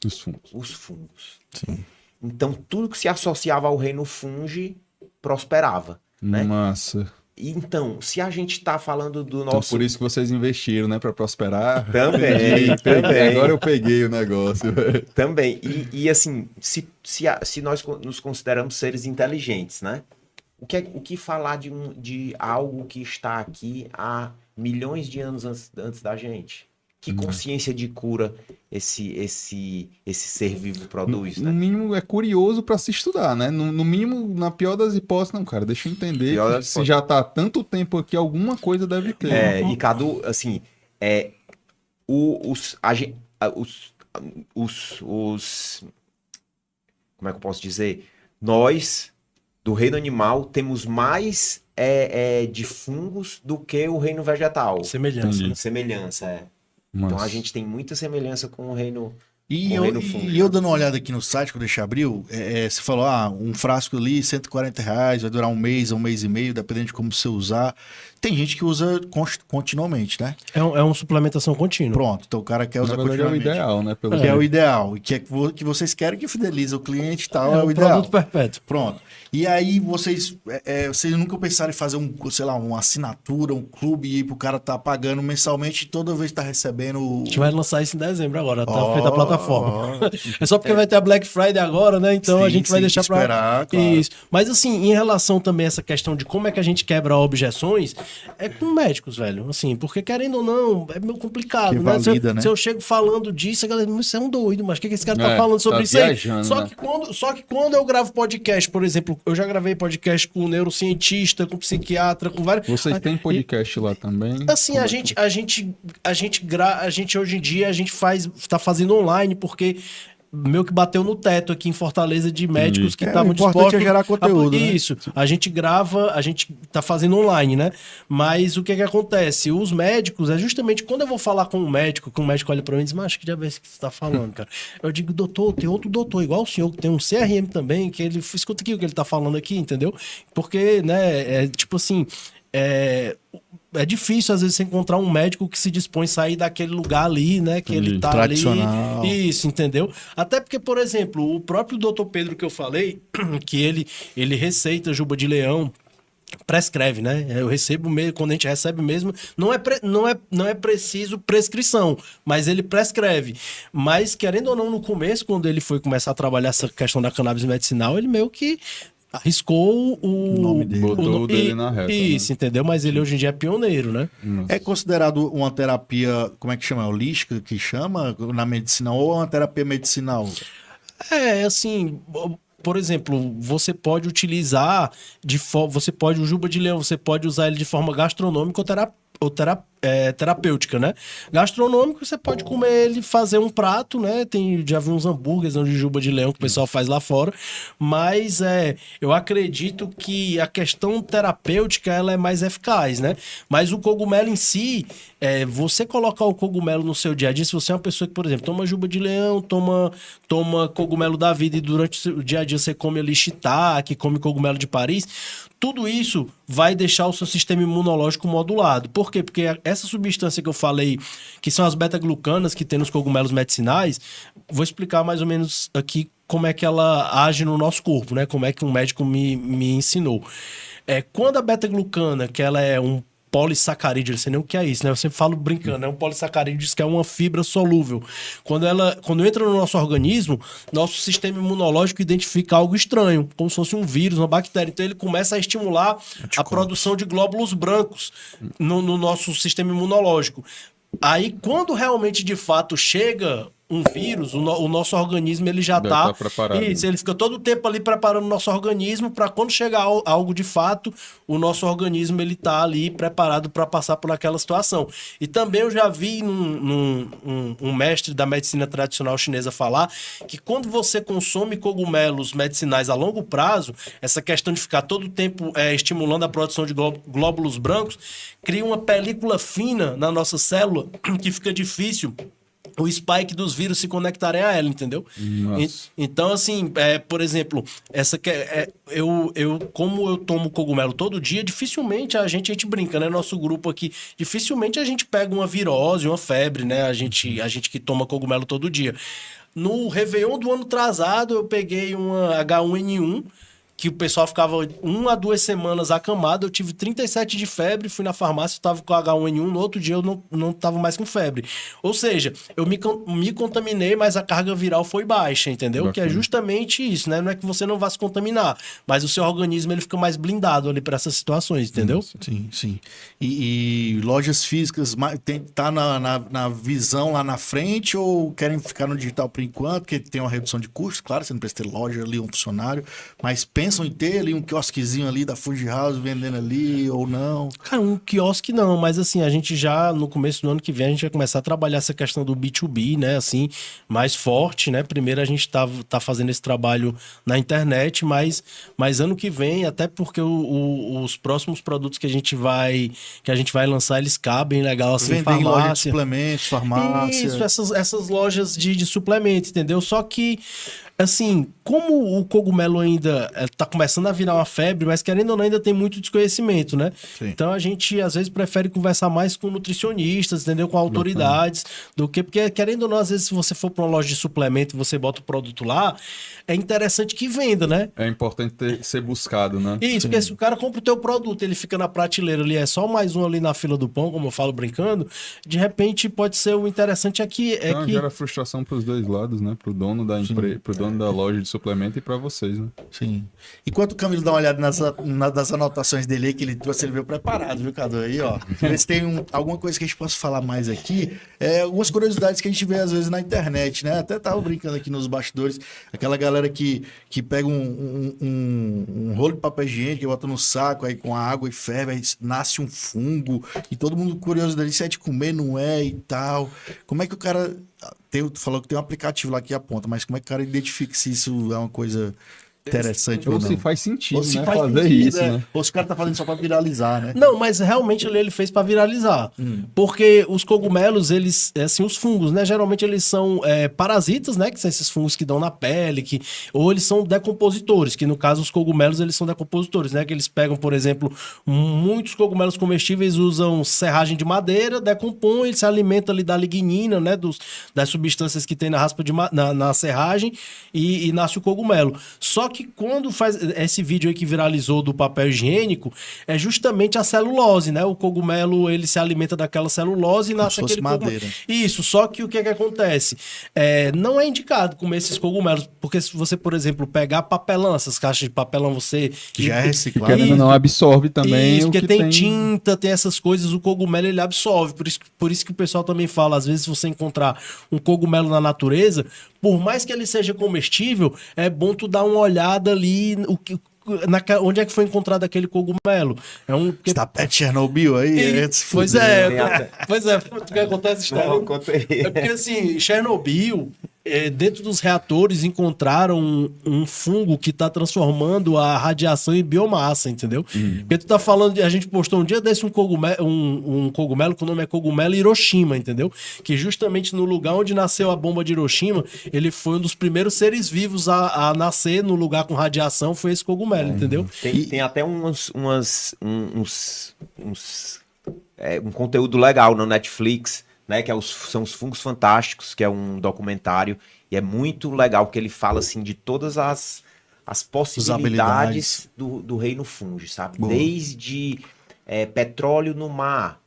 Os fungos. Os fungos. Sim. Então, tudo que se associava ao reino fungi prosperava, né? Massa. Então, se a gente está falando do Então, nosso... por isso que vocês investiram, né? Pra prosperar. Também, Peguei. também. Agora eu peguei o negócio, velho. Também. E assim, se nós nos consideramos seres inteligentes, né? O que falar de algo que está aqui há milhões de anos antes da gente? Que consciência de cura esse ser vivo produz, No né? mínimo é curioso pra se estudar, né? No mínimo, na pior das hipóteses, não, cara, deixa eu entender Pior que das se hipóteses. já tá há tanto tempo aqui, alguma coisa deve ter. E Cadu, assim, como é que eu posso dizer? Nós, do reino animal, temos mais de fungos do que o reino vegetal. Semelhança. Entendi. Né? Semelhança, Mas... Então a gente tem muita semelhança com o reino... E Morrer no fundo. eu dando uma olhada aqui no site, quando a gente abriu, você falou, um frasco ali, R$140, vai durar um mês e meio, dependendo de como você usar. Tem gente que usa continuamente, né? É uma suplementação contínua. Pronto, então o cara quer Na usar verdade é o continuamente. ideal, né? Pelo Que é o ideal. E que vocês querem que fidelize o cliente e tal, é o um ideal. produto perpétuo. Pronto. E aí vocês nunca pensaram em fazer uma assinatura, um clube e pro cara tá pagando mensalmente e toda vez tá recebendo. A gente vai lançar isso em dezembro agora. Tá Ó. feita a plataforma. forma. É só porque vai ter a Black Friday agora, né? Então Sim, a gente vai sim, deixar esperar, pra... claro. Isso. Mas assim, em relação também a essa questão de como é que a gente quebra objeções, é com médicos, velho. Assim, porque querendo ou não, é meio complicado, Que né? valida, né? Se eu chego falando disso, a galera, você é um doido, mas o que esse cara tá É, falando sobre tá isso aí? viajando, Só né? que quando eu gravo podcast, por exemplo, eu já gravei podcast com neurocientista, com psiquiatra, com vários... Vocês têm podcast lá também? Assim, Como a é que- gente hoje em dia a gente tá fazendo online porque meio que bateu no teto aqui em Fortaleza de médicos que É, estavam o importante dispostos é gerar conteúdo, né? Isso, a gente grava, a gente tá fazendo online, né? Mas o que que acontece? Os médicos, é justamente quando eu vou falar com um médico, que o médico olha pra mim e diz, mas acho que já vê o que você tá falando, cara. Eu digo, doutor, tem outro doutor, igual o senhor, que tem um CRM também, que ele escuta aqui o que ele tá falando aqui, entendeu? Porque, né, é tipo assim, é difícil, às vezes, você encontrar um médico que se dispõe a sair daquele lugar ali, né? Que ele tá Tradicional. ali. Isso, entendeu? Até porque, por exemplo, o próprio doutor Pedro que eu falei, que ele receita juba de leão, prescreve, né? Eu recebo mesmo, quando a gente recebe mesmo, não é preciso prescrição, mas ele prescreve. Mas, querendo ou não, no começo, quando ele foi começar a trabalhar essa questão da cannabis medicinal, ele meio que arriscou o nome dele. Botou o dele na reta, Isso, entendeu? Mas ele hoje em dia é pioneiro, né? É considerado uma terapia, como é que chama? Holística que chama na medicina ou uma terapia medicinal? É, assim, por exemplo, você pode utilizar você pode o juba de leão, você pode usar ele de forma gastronômica ou terapêutica, né? Gastronômico, você pode comer ele, fazer um prato, né? Já vi uns hambúrgueres de juba de leão que o pessoal faz lá fora, mas eu acredito que a questão terapêutica ela é mais eficaz, né? Mas o cogumelo em si, você colocar o cogumelo no seu dia a dia, se você é uma pessoa que, por exemplo, toma juba de leão, toma cogumelo da vida e durante o dia a dia você come ali shiitake, come cogumelo de Paris, tudo isso vai deixar o seu sistema imunológico modulado. Por quê? Porque essa substância que eu falei, que são as beta-glucanas que tem nos cogumelos medicinais, vou explicar mais ou menos aqui como é que ela age no nosso corpo, né? Como é que um médico me ensinou. Quando a beta-glucana, que ela é um polissacarídeo, eu não sei nem o que é isso, né? Eu sempre falo brincando, um polissacarídeo diz que é uma fibra solúvel. Quando entra no nosso organismo, nosso sistema imunológico identifica algo estranho, como se fosse um vírus, uma bactéria. Então ele começa a estimular a produção de glóbulos brancos no nosso sistema imunológico. Aí, quando realmente, de fato, chega um vírus, o nosso organismo ele já Deve tá tá preparado. Isso, ele fica todo o tempo ali preparando o nosso organismo para quando chegar algo de fato, o nosso organismo ele tá ali preparado para passar por aquela situação. E também eu já vi um mestre da medicina tradicional chinesa falar que quando você consome cogumelos medicinais a longo prazo, essa questão de ficar todo o tempo estimulando a produção de glóbulos brancos, cria uma película fina na nossa célula que fica difícil o spike dos vírus se conectarem a ela, entendeu? Então, assim, por exemplo, como eu tomo cogumelo todo dia, dificilmente a gente brinca, né? Nosso grupo aqui, dificilmente a gente pega uma virose, uma febre, né? A gente que toma cogumelo todo dia. No Réveillon do ano atrasado, eu peguei uma H1N1, que o pessoal ficava 1 a 2 semanas acamado, eu tive 37 de febre, fui na farmácia, estava com H1N1, no outro dia eu não estava mais com febre. Ou seja, eu me contaminei, mas a carga viral foi baixa, entendeu? Bacana. Que é justamente isso, né? Não é que você não vá se contaminar, mas o seu organismo ele fica mais blindado ali para essas situações, entendeu? Sim, sim. E lojas físicas, tá na visão lá na frente ou querem ficar no digital por enquanto, porque tem uma redução de custos, claro, você não precisa ter loja ali, um funcionário, mas pensam em ter ali um quiosquezinho ali da Fuji House vendendo ali ou não? Cara, um quiosque não, mas assim, a gente já, no começo do ano que vem, a gente vai começar a trabalhar essa questão do B2B, né, assim, mais forte, né? Primeiro a gente tá fazendo esse trabalho na internet, mas ano que vem, até porque os próximos produtos que a gente vai lançar, eles cabem legal, assim, Vendem em loja de farmácia. suplementos, farmácia. Isso, essas lojas de suplemento, entendeu? Só que assim, como o cogumelo ainda tá começando a virar uma febre, mas querendo ou não, ainda tem muito desconhecimento, né? Sim. Então a gente, às vezes, prefere conversar mais com nutricionistas, entendeu? Com autoridades, do que... Porque, querendo ou não, às vezes, se você for para uma loja de suplemento e você bota o produto lá, é interessante que venda, né? É importante ser buscado, né? Isso, porque se o cara compra o teu produto, ele fica na prateleira ali, é só mais um ali na fila do pão, como eu falo brincando, de repente pode ser o interessante aqui é Então que... gera frustração pros dois lados, né? Pro dono da empresa, pro dono da loja de suplemento e pra vocês, né? Sim. Enquanto o Camilo dá uma olhada nas anotações dele aí, que ele trouxe, ele veio preparado, viu, Cadu? Aí, ó. Ver se tem alguma coisa que a gente possa falar mais aqui. Algumas curiosidades que a gente vê, às vezes, na internet, né? Até tava brincando aqui nos bastidores. Aquela galera que pega um rolo de papel higiênico, bota no saco, aí com a água e ferve, aí nasce um fungo. E todo mundo curioso dali, se é de comer, não é e tal. Como é que o cara... Tu falou que tem um aplicativo lá que aponta, mas como é que o cara identifica se isso é uma coisa interessante ou Ou não? se faz sentido, Ou se né? faz Fazer sentido, isso, né? né? Ou se o cara tá fazendo só pra viralizar, né? Não, mas realmente ele fez para viralizar. Porque os cogumelos, eles, assim, os fungos, né? Geralmente eles são parasitas, né? Que são esses fungos que dão na pele, ou eles são decompositores, que no caso os cogumelos, eles são decompositores, né? Que eles pegam, por exemplo, muitos cogumelos comestíveis usam serragem de madeira, decompõem, ele se alimenta ali da lignina, né? Das substâncias que tem na raspa na serragem e nasce o cogumelo. Só que quando faz esse vídeo aí que viralizou do papel higiênico, é justamente a celulose, né? O cogumelo, ele se alimenta daquela celulose e nasce Como se aquele fosse cogumelo. madeira. Isso, só que o que é que acontece? Não é indicado comer esses cogumelos, porque se você, por exemplo, pegar papelão, essas caixas de papelão, você... Que já é reciclado. Querendo ou não, absorve também Isso, o porque que tem tinta, tem essas coisas, o cogumelo ele absorve. Por isso que o pessoal também fala, às vezes, se você encontrar um cogumelo na natureza, por mais que ele seja comestível, é bom tu dar uma olhada ali onde é que foi encontrado aquele cogumelo. Você tá perto de Chernobyl aí? Pois é, tu quer contar essa história? Não, conta aí. É porque assim, Chernobyl, dentro dos reatores encontraram um fungo que está transformando a radiação em biomassa, entendeu? Porque tu tá falando, a gente postou um dia desse um cogumelo que o nome é cogumelo Hiroshima, entendeu? Que justamente no lugar onde nasceu a bomba de Hiroshima, ele foi um dos primeiros seres vivos a nascer no lugar com radiação, foi esse cogumelo, entendeu? Tem até um conteúdo legal no Netflix, né, que são os Fungos Fantásticos, que é um documentário, e é muito legal, porque ele fala, assim, de todas as possibilidades do reino fungo, sabe? Boa. Desde petróleo no mar,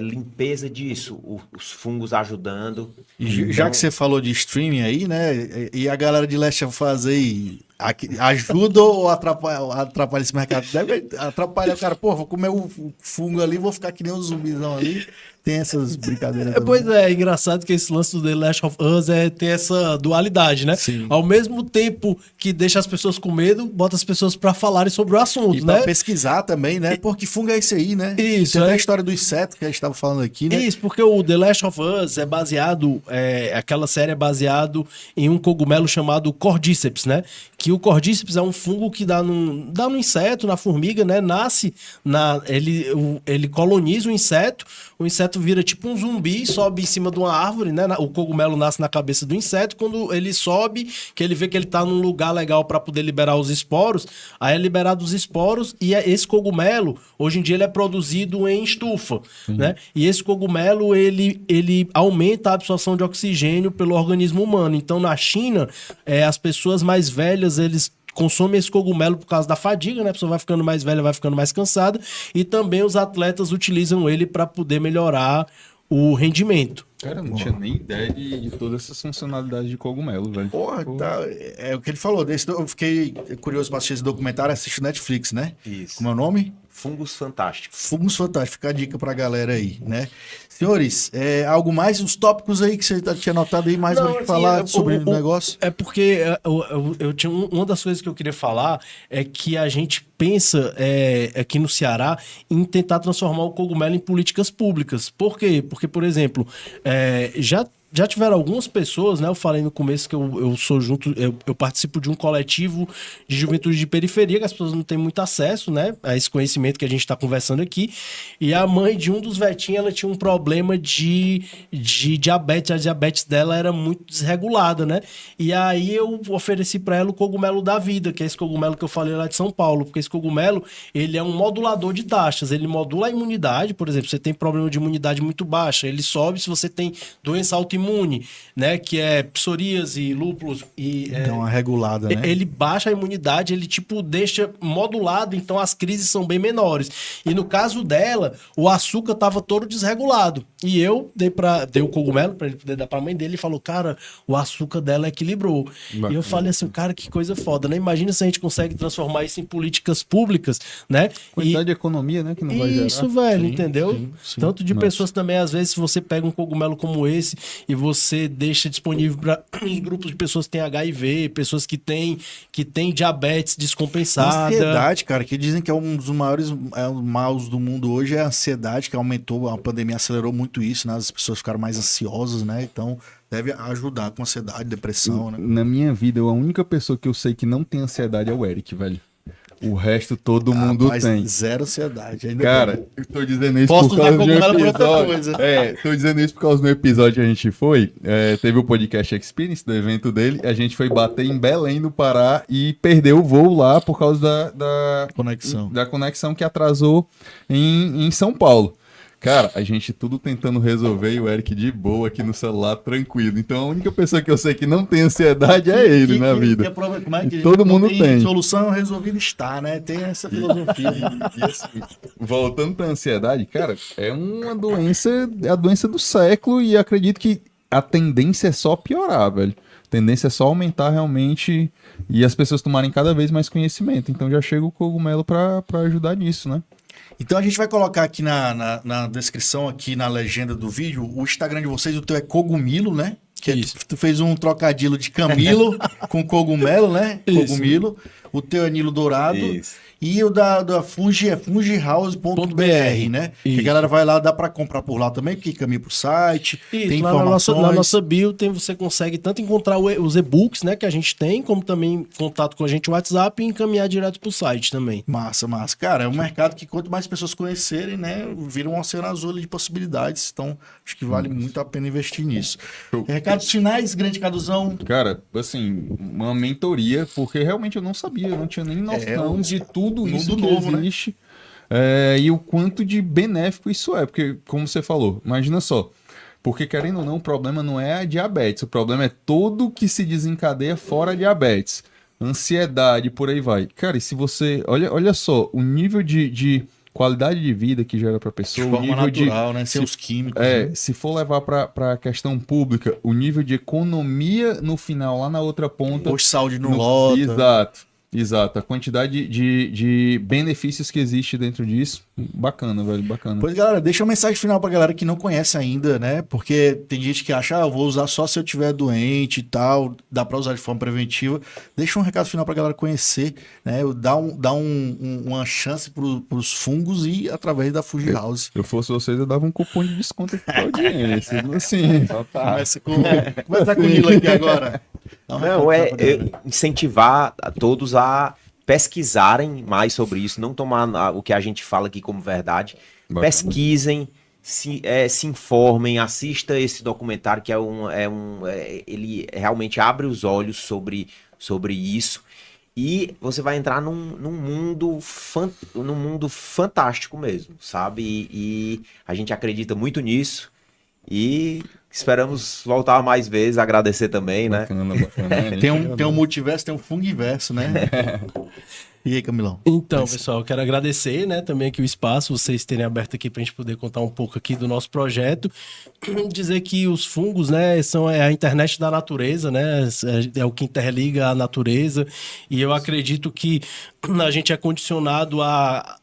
limpeza disso, os fungos ajudando. Já que você falou de streaming aí, né? E a galera de Last of Us aí ajuda ou atrapalha esse mercado? Deve atrapalhar o cara. Pô, vou comer o fungo ali, vou ficar que nem os zumbizão ali. Tem essas brincadeiras. Pois é engraçado que esse lance do The Last of Us tem essa dualidade, né? Sim. Ao mesmo tempo que deixa as pessoas com medo, bota as pessoas pra falarem sobre o assunto, E pra né? pesquisar também, né? Porque fungo é esse aí, né? Isso, Tem até a história do inseto que a gente tava falando aqui, né? Isso, porque o The Last of Us é baseado, aquela série é baseado em um cogumelo chamado Cordyceps, né? Que o Cordyceps é um fungo que dá no inseto, na formiga, né? Nasce, ele coloniza o inseto vira tipo um zumbi, sobe em cima de uma árvore, né? O cogumelo nasce na cabeça do inseto, quando ele sobe, que ele vê que ele tá num lugar legal para poder liberar os esporos, aí é liberado os esporos e esse cogumelo, hoje em dia ele é produzido em estufa, né? E esse cogumelo, ele aumenta a absorção de oxigênio pelo organismo humano. Então, na China, as pessoas mais velhas, eles consomem esse cogumelo por causa da fadiga, né? A pessoa vai ficando mais velha, vai ficando mais cansada. E também os atletas utilizam ele para poder melhorar o rendimento. Cara, eu não tinha nem ideia de todas essas funcionalidades de cogumelo, velho. Porra, tá, é o que ele falou. Eu fiquei curioso pra assistir esse documentário, assiste o Netflix, né? Isso. Como é o nome? Fungos Fantásticos. Fungos Fantásticos, fica a dica pra galera aí, né? Senhores, algo mais? Os tópicos aí que você tinha anotado aí, mais pra falar sobre o negócio? É porque eu tinha uma das coisas que eu queria falar é que a gente pensa aqui no Ceará em tentar transformar o cogumelo em políticas públicas. Por quê? Porque, por exemplo, já tiveram algumas pessoas, né? Eu falei no começo que eu sou junto, eu participo de um coletivo de juventude de periferia, que as pessoas não têm muito acesso, né? A esse conhecimento que a gente está conversando aqui. E a mãe de um dos vetinhos, ela tinha um problema de diabetes. A diabetes dela era muito desregulada, né? E aí eu ofereci para ela o cogumelo da vida, que é esse cogumelo que eu falei lá de São Paulo, porque esse cogumelo, ele é um modulador de taxas, ele modula a imunidade, por exemplo, você tem problema de imunidade muito baixa, ele sobe se você tem doença autoimune, né, que é psoríase, lúpulos e Então, uma regulada, né? ele baixa a imunidade, ele tipo deixa modulado, então as crises são bem menores. E no caso dela, o açúcar estava todo desregulado. E eu dei o cogumelo para ele poder dar para a mãe dele e falou: "Cara, o açúcar dela equilibrou". Bacana. E eu falei assim: "Cara, que coisa foda, né? Imagina se a gente consegue transformar isso em políticas públicas, né?" Quantidade de economia, né? Que não vai gerar. Isso, velho, Sim, entendeu? sim. Tanto de Nossa. pessoas também, às vezes, se você pega um cogumelo como esse e você deixa disponível para grupos de pessoas que têm HIV, pessoas que têm diabetes descompensada. Ansiedade, cara, que dizem que é um dos maiores maus do mundo hoje, é a ansiedade, que aumentou, a pandemia acelerou muito isso, né? As pessoas ficaram mais ansiosas, né? Então, deve ajudar com ansiedade, depressão, né? Na minha vida, a única pessoa que eu sei que não tem ansiedade é o Eric, velho. O resto todo mundo Rapaz, tem. zero ansiedade. Ainda Cara, bem. eu tô dizendo isso Posso por usar causa de um cogumelo pra outra episódio. coisa. Tô dizendo isso por causa do episódio que a gente foi. Teve o podcast Experience, do evento dele. A gente foi bater em Belém, no Pará, e perdeu o voo lá por causa da conexão que atrasou em São Paulo. Cara, a gente tudo tentando resolver e o Eric de boa aqui no celular, tranquilo. Então a única pessoa que eu sei que não tem ansiedade é ele na vida. Como é que Todo mundo tem. Solução resolvida está, né? Tem essa filosofia. E assim, voltando pra ansiedade, cara, é uma doença, é a doença do século e acredito que a tendência é só piorar, velho. A tendência é só aumentar realmente e as pessoas tomarem cada vez mais conhecimento. Então já chega o cogumelo pra ajudar nisso, né? Então a gente vai colocar aqui na descrição, aqui na legenda do vídeo, o Instagram de vocês. O teu é Cogumilo, né? Que Isso. tu fez um trocadilho de Camilo com cogumelo, né? Isso. Cogumilo. O teu é Nilo Dourado. Isso. E o da Fungi é fungihouse.br, né? Que a Isso. galera vai lá, dá pra comprar por lá também, porque caminha pro site, Isso, tem lá informações. na nossa bio você consegue tanto encontrar os e-books, né, que a gente tem, como também contato com a gente no WhatsApp e encaminhar direto pro site também. Massa, massa. Cara, é um mercado que quanto mais pessoas conhecerem, né, vira um oceano azul ali de possibilidades. Então, acho que vale muito a pena investir nisso. Recados finais, grande Caduzão. Cara, assim, uma mentoria, porque realmente eu não sabia, eu não tinha nem noção de tudo isso mundo que novo, né? existe. E o quanto de benéfico isso é, porque, como você falou, imagina só, porque querendo ou não, o problema não é a diabetes, o problema é tudo que se desencadeia fora a diabetes. Ansiedade, por aí vai. Cara, e se você... Olha só, o nível de qualidade de vida que gera pra De pessoa, o forma nível natural, né? Sem os químicos. né? se for levar pra questão pública, o nível de economia no final, lá na outra ponta... Posto de saúde no lota. Exato. A quantidade de benefícios que existe dentro disso, bacana, velho, bacana. Pois, galera, deixa uma mensagem final pra galera que não conhece ainda, né? Porque tem gente que acha, eu vou usar só se eu tiver doente e tal, dá pra usar de forma preventiva. Deixa um recado final pra galera conhecer, né? Dá uma chance pros fungos e através da Fuji House. Se eu fosse vocês, eu dava um cupom de desconto aqui pra audiência. Assim, Começa com o Nilo aqui agora. Dá um recado Não, final pra galera. incentivar a todos a pesquisarem mais sobre isso, não tomar o que a gente fala aqui como verdade. Bacana. Pesquisem, se informem, assista esse documentário que ele realmente abre os olhos sobre isso. E você vai entrar num mundo fantástico mesmo, sabe? E a gente acredita muito nisso. E esperamos voltar mais vezes, agradecer também, né? bacana. Tem um multiverso, tem um fungiverso, né? E aí, Camilão? Então, pessoal, eu quero agradecer, né, também aqui o espaço, vocês terem aberto aqui pra gente poder contar um pouco aqui do nosso projeto. Dizer que os fungos, né, são a internet da natureza, né, é o que interliga a natureza, e eu acredito que a gente é condicionado a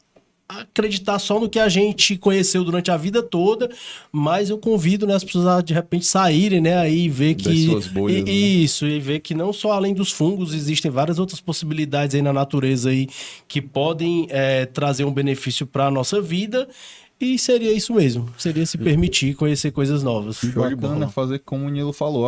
acreditar só no que a gente conheceu durante a vida toda, mas eu convido, né, as pessoas a de repente saírem, né, aí e ver Das que suas bolhas, né? isso, e ver que não só além dos fungos existem várias outras possibilidades aí na natureza aí que podem trazer um benefício para a nossa vida. E seria isso mesmo. Seria se permitir conhecer coisas novas. Show de bacana fazer como o Nilo falou.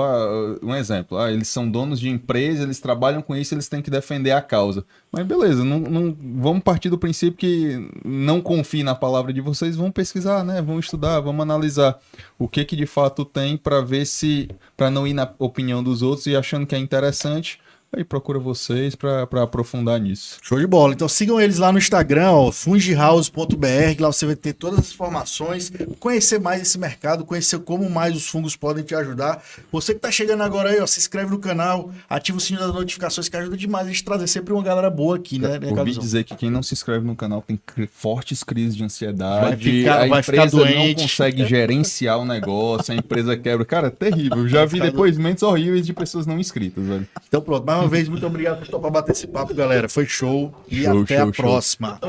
Um exemplo. Eles são donos de empresa, eles trabalham com isso, eles têm que defender a causa. Mas beleza, não vamos partir do princípio que não confie na palavra de vocês, vão pesquisar, né? Vão estudar, vamos analisar o que de fato tem para ver se, para não ir na opinião dos outros e achando que é interessante. Aí procura vocês para aprofundar nisso. Show de bola. Então sigam eles lá no Instagram, ó, fungihouse.br, que lá você vai ter todas as informações, conhecer mais esse mercado, conhecer como mais os fungos podem te ajudar. Você que tá chegando agora aí, ó, se inscreve no canal, ativa o sininho das notificações, que ajuda demais a gente trazer sempre uma galera boa aqui, né? Ouvi dizer que quem não se inscreve no canal tem fortes crises de ansiedade, vai ficar empresa doente, não consegue gerenciar o negócio, a empresa quebra. Cara, é terrível. Eu já vi depoimentos horríveis de pessoas não inscritas, velho. Então pronto, mais uma vez, muito obrigado por topar bater esse papo, galera. Foi show e até a próxima.